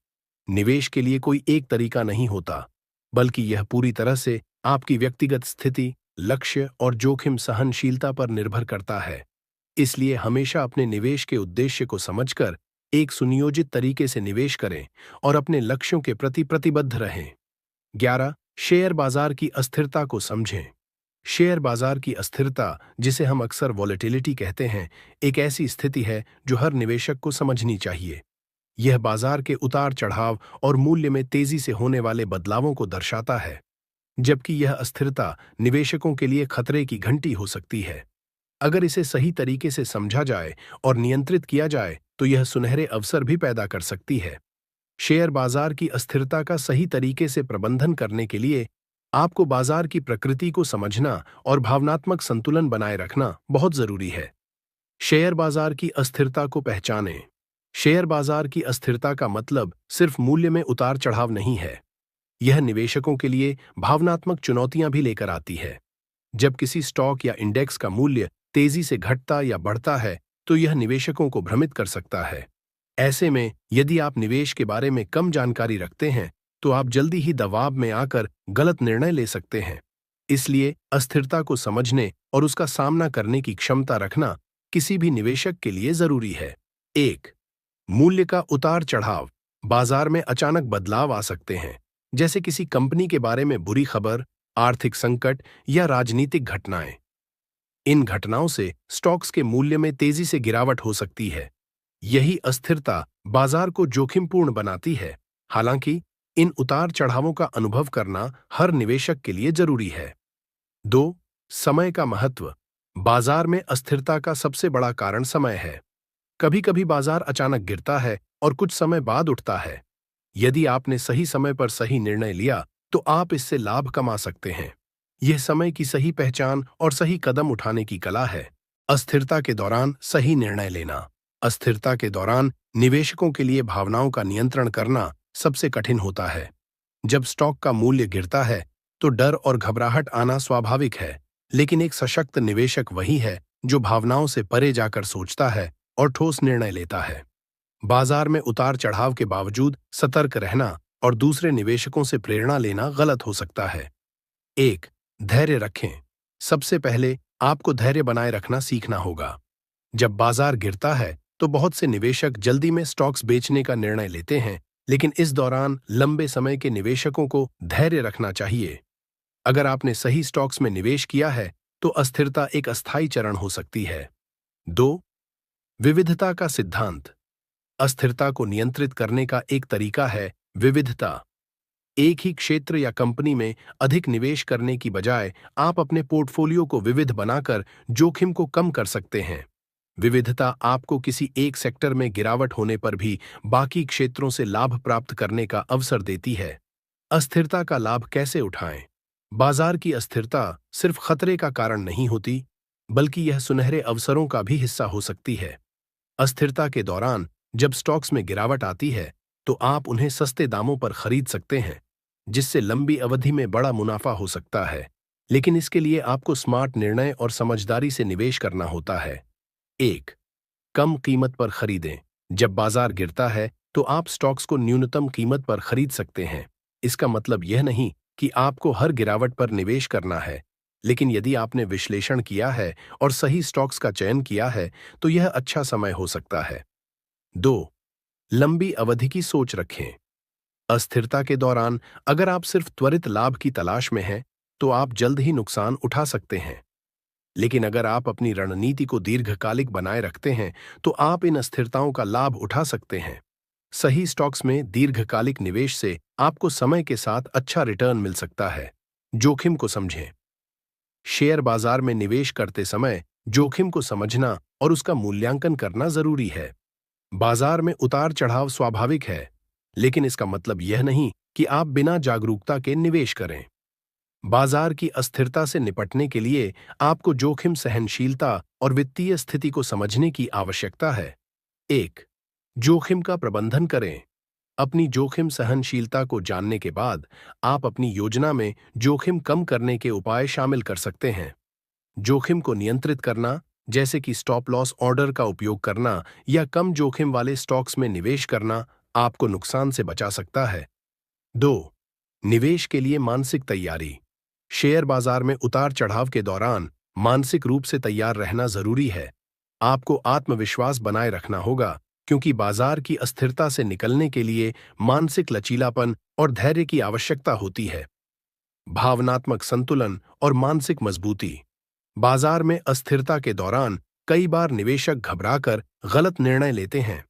निवेश के लिए कोई एक तरीका नहीं होता, बल्कि यह पूरी तरह से आपकी व्यक्तिगत स्थिति, लक्ष्य और जोखिम सहनशीलता पर निर्भर करता है। इसलिए हमेशा अपने निवेश के उद्देश्य को समझकर एक सुनियोजित तरीके से निवेश करें और अपने लक्ष्यों के प्रति प्रतिबद्ध रहें। 11. शेयर बाजार की अस्थिरता को समझें। शेयर बाजार की अस्थिरता, जिसे हम अक्सर वॉलेटिलिटी कहते हैं, एक ऐसी स्थिति है जो हर निवेशक को समझनी चाहिए। यह बाजार के उतार चढ़ाव और मूल्य में तेजी से होने वाले बदलावों को दर्शाता है, जबकि यह अस्थिरता निवेशकों के लिए खतरे की घंटी हो सकती है। अगर इसे सही तरीके से समझा जाए और नियंत्रित किया जाए, तो यह सुनहरे अवसर भी पैदा कर सकती है। शेयर बाजार की अस्थिरता का सही तरीके से प्रबंधन करने के लिए आपको बाजार की प्रकृति को समझना और भावनात्मक संतुलन बनाए रखना बहुत जरूरी है। शेयर बाजार की अस्थिरता को पहचानें। शेयर बाजार की अस्थिरता का मतलब सिर्फ मूल्य में उतार चढ़ाव नहीं है। यह निवेशकों के लिए भावनात्मक चुनौतियां भी लेकर आती है। जब किसी स्टॉक या इंडेक्स का मूल्य तेजी से घटता या बढ़ता है, तो यह निवेशकों को भ्रमित कर सकता है। ऐसे में यदि आप निवेश के बारे में कम जानकारी रखते हैं, तो आप जल्दी ही दबाव में आकर गलत निर्णय ले सकते हैं। इसलिए अस्थिरता को समझने और उसका सामना करने की क्षमता रखना किसी भी निवेशक के लिए जरूरी है। 1. मूल्य का उतार चढ़ाव। बाजार में अचानक बदलाव आ सकते हैं, जैसे किसी कंपनी के बारे में बुरी खबर, आर्थिक संकट या राजनीतिक घटनाएं। इन घटनाओं से स्टॉक्स के मूल्य में तेजी से गिरावट हो सकती है। यही अस्थिरता बाजार को जोखिमपूर्ण बनाती है। हालांकि इन उतार चढ़ावों का अनुभव करना हर निवेशक के लिए जरूरी है। 2. समय का महत्व। बाजार में अस्थिरता का सबसे बड़ा कारण समय है। कभी-कभी बाजार अचानक गिरता है और कुछ समय बाद उठता है। यदि आपने सही समय पर सही निर्णय लिया, तो आप इससे लाभ कमा सकते हैं। यह समय की सही पहचान और सही कदम उठाने की कला है। अस्थिरता के दौरान सही निर्णय लेना। अस्थिरता के दौरान निवेशकों के लिए भावनाओं का नियंत्रण करना सबसे कठिन होता है। जब स्टॉक का मूल्य गिरता है, तो डर और घबराहट आना स्वाभाविक है, लेकिन एक सशक्त निवेशक वही है जो भावनाओं से परे जाकर सोचता है और ठोस निर्णय लेता है। बाजार में उतार चढ़ाव के बावजूद सतर्क रहना और दूसरे निवेशकों से प्रेरणा लेना गलत हो सकता है। 1. धैर्य रखें। सबसे पहले आपको धैर्य बनाए रखना सीखना होगा। जब बाजार गिरता है, तो बहुत से निवेशक जल्दी में स्टॉक्स बेचने का निर्णय लेते हैं, लेकिन इस दौरान लंबे समय के निवेशकों को धैर्य रखना चाहिए। अगर आपने सही स्टॉक्स में निवेश किया है, तो अस्थिरता एक अस्थायी चरण हो सकती है। 2. विविधता का सिद्धांत। अस्थिरता को नियंत्रित करने का एक तरीका है विविधता। एक ही क्षेत्र या कंपनी में अधिक निवेश करने की बजाय आप अपने पोर्टफोलियो को विविध बनाकर जोखिम को कम कर सकते हैं। विविधता आपको किसी एक सेक्टर में गिरावट होने पर भी बाकी क्षेत्रों से लाभ प्राप्त करने का अवसर देती है। अस्थिरता का लाभ कैसे उठाएं? बाजार की अस्थिरता सिर्फ खतरे का कारण नहीं होती, बल्कि यह सुनहरे अवसरों का भी हिस्सा हो सकती है। अस्थिरता के दौरान जब स्टॉक्स में गिरावट आती है, तो आप उन्हें सस्ते दामों पर खरीद सकते हैं, जिससे लंबी अवधि में बड़ा मुनाफा हो सकता है। लेकिन इसके लिए आपको स्मार्ट निर्णय और समझदारी से निवेश करना होता है। 1. कम कीमत पर खरीदें। जब बाजार गिरता है, तो आप स्टॉक्स को न्यूनतम कीमत पर खरीद सकते हैं। इसका मतलब यह नहीं कि आपको हर गिरावट पर निवेश करना है, लेकिन यदि आपने विश्लेषण किया है और सही स्टॉक्स का चयन किया है, तो यह अच्छा समय हो सकता है। 2. लंबी अवधि की सोच रखें। अस्थिरता के दौरान अगर आप सिर्फ त्वरित लाभ की तलाश में हैं, तो आप जल्द ही नुकसान उठा सकते हैं। लेकिन अगर आप अपनी रणनीति को दीर्घकालिक बनाए रखते हैं, तो आप इन अस्थिरताओं का लाभ उठा सकते हैं। सही स्टॉक्स में दीर्घकालिक निवेश से आपको समय के साथ अच्छा रिटर्न मिल सकता है। जोखिम को समझें। शेयर बाजार में निवेश करते समय जोखिम को समझना और उसका मूल्यांकन करना जरूरी है। बाजार में उतार चढ़ाव स्वाभाविक है, लेकिन इसका मतलब यह नहीं कि आप बिना जागरूकता के निवेश करें। बाजार की अस्थिरता से निपटने के लिए आपको जोखिम सहनशीलता और वित्तीय स्थिति को समझने की आवश्यकता है। 1. जोखिम का प्रबंधन करें। अपनी जोखिम सहनशीलता को जानने के बाद आप अपनी योजना में जोखिम कम करने के उपाय शामिल कर सकते हैं। जोखिम को नियंत्रित करना, जैसे कि स्टॉप लॉस ऑर्डर का उपयोग करना या कम जोखिम वाले स्टॉक्स में निवेश करना, आपको नुकसान से बचा सकता है। 2. निवेश के लिए मानसिक तैयारी। शेयर बाजार में उतार चढ़ाव के दौरान मानसिक रूप से तैयार रहना जरूरी है। आपको आत्मविश्वास बनाए रखना होगा, क्योंकि बाजार की अस्थिरता से निकलने के लिए मानसिक लचीलापन और धैर्य की आवश्यकता होती है। भावनात्मक संतुलन और मानसिक मजबूती। बाजार में अस्थिरता के दौरान कई बार निवेशक घबराकर गलत निर्णय लेते हैं।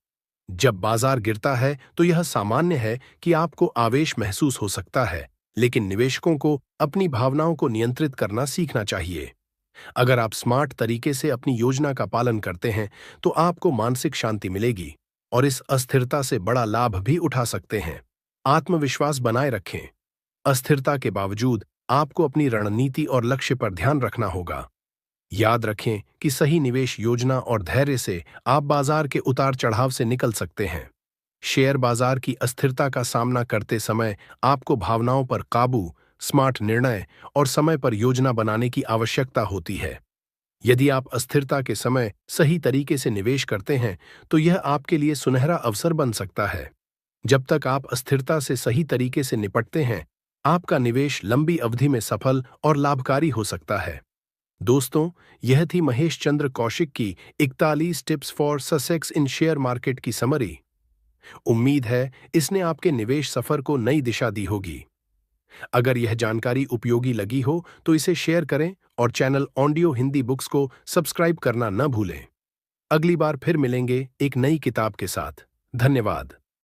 जब बाजार गिरता है, तो यह सामान्य है कि आपको आवेश महसूस हो सकता है, लेकिन निवेशकों को अपनी भावनाओं को नियंत्रित करना सीखना चाहिए। अगर आप स्मार्ट तरीके से अपनी योजना का पालन करते हैं, तो आपको मानसिक शांति मिलेगी और इस अस्थिरता से बड़ा लाभ भी उठा सकते हैं। आत्मविश्वास बनाए रखें। अस्थिरता के बावजूद आपको अपनी रणनीति और लक्ष्य पर ध्यान रखना होगा। याद रखें कि सही निवेश योजना और धैर्य से आप बाजार के उतार चढ़ाव से निकल सकते हैं। शेयर बाजार की अस्थिरता का सामना करते समय आपको भावनाओं पर काबू, स्मार्ट निर्णय और समय पर योजना बनाने की आवश्यकता होती है। यदि आप अस्थिरता के समय सही तरीके से निवेश करते हैं, तो यह आपके लिए सुनहरा अवसर बन सकता है। जब तक आप अस्थिरता से सही तरीके से निपटते हैं, आपका निवेश लंबी अवधि में सफल और लाभकारी हो सकता है। दोस्तों, यह थी महेश चंद्र कौशिक की 41 tips for success in share market की समरी। उम्मीद है इसने आपके निवेश सफर को नई दिशा दी होगी। अगर यह जानकारी उपयोगी लगी हो, तो इसे शेयर करें और चैनल ऑडियो हिंदी बुक्स को सब्सक्राइब करना न भूलें। अगली बार फिर मिलेंगे एक नई किताब के साथ। धन्यवाद।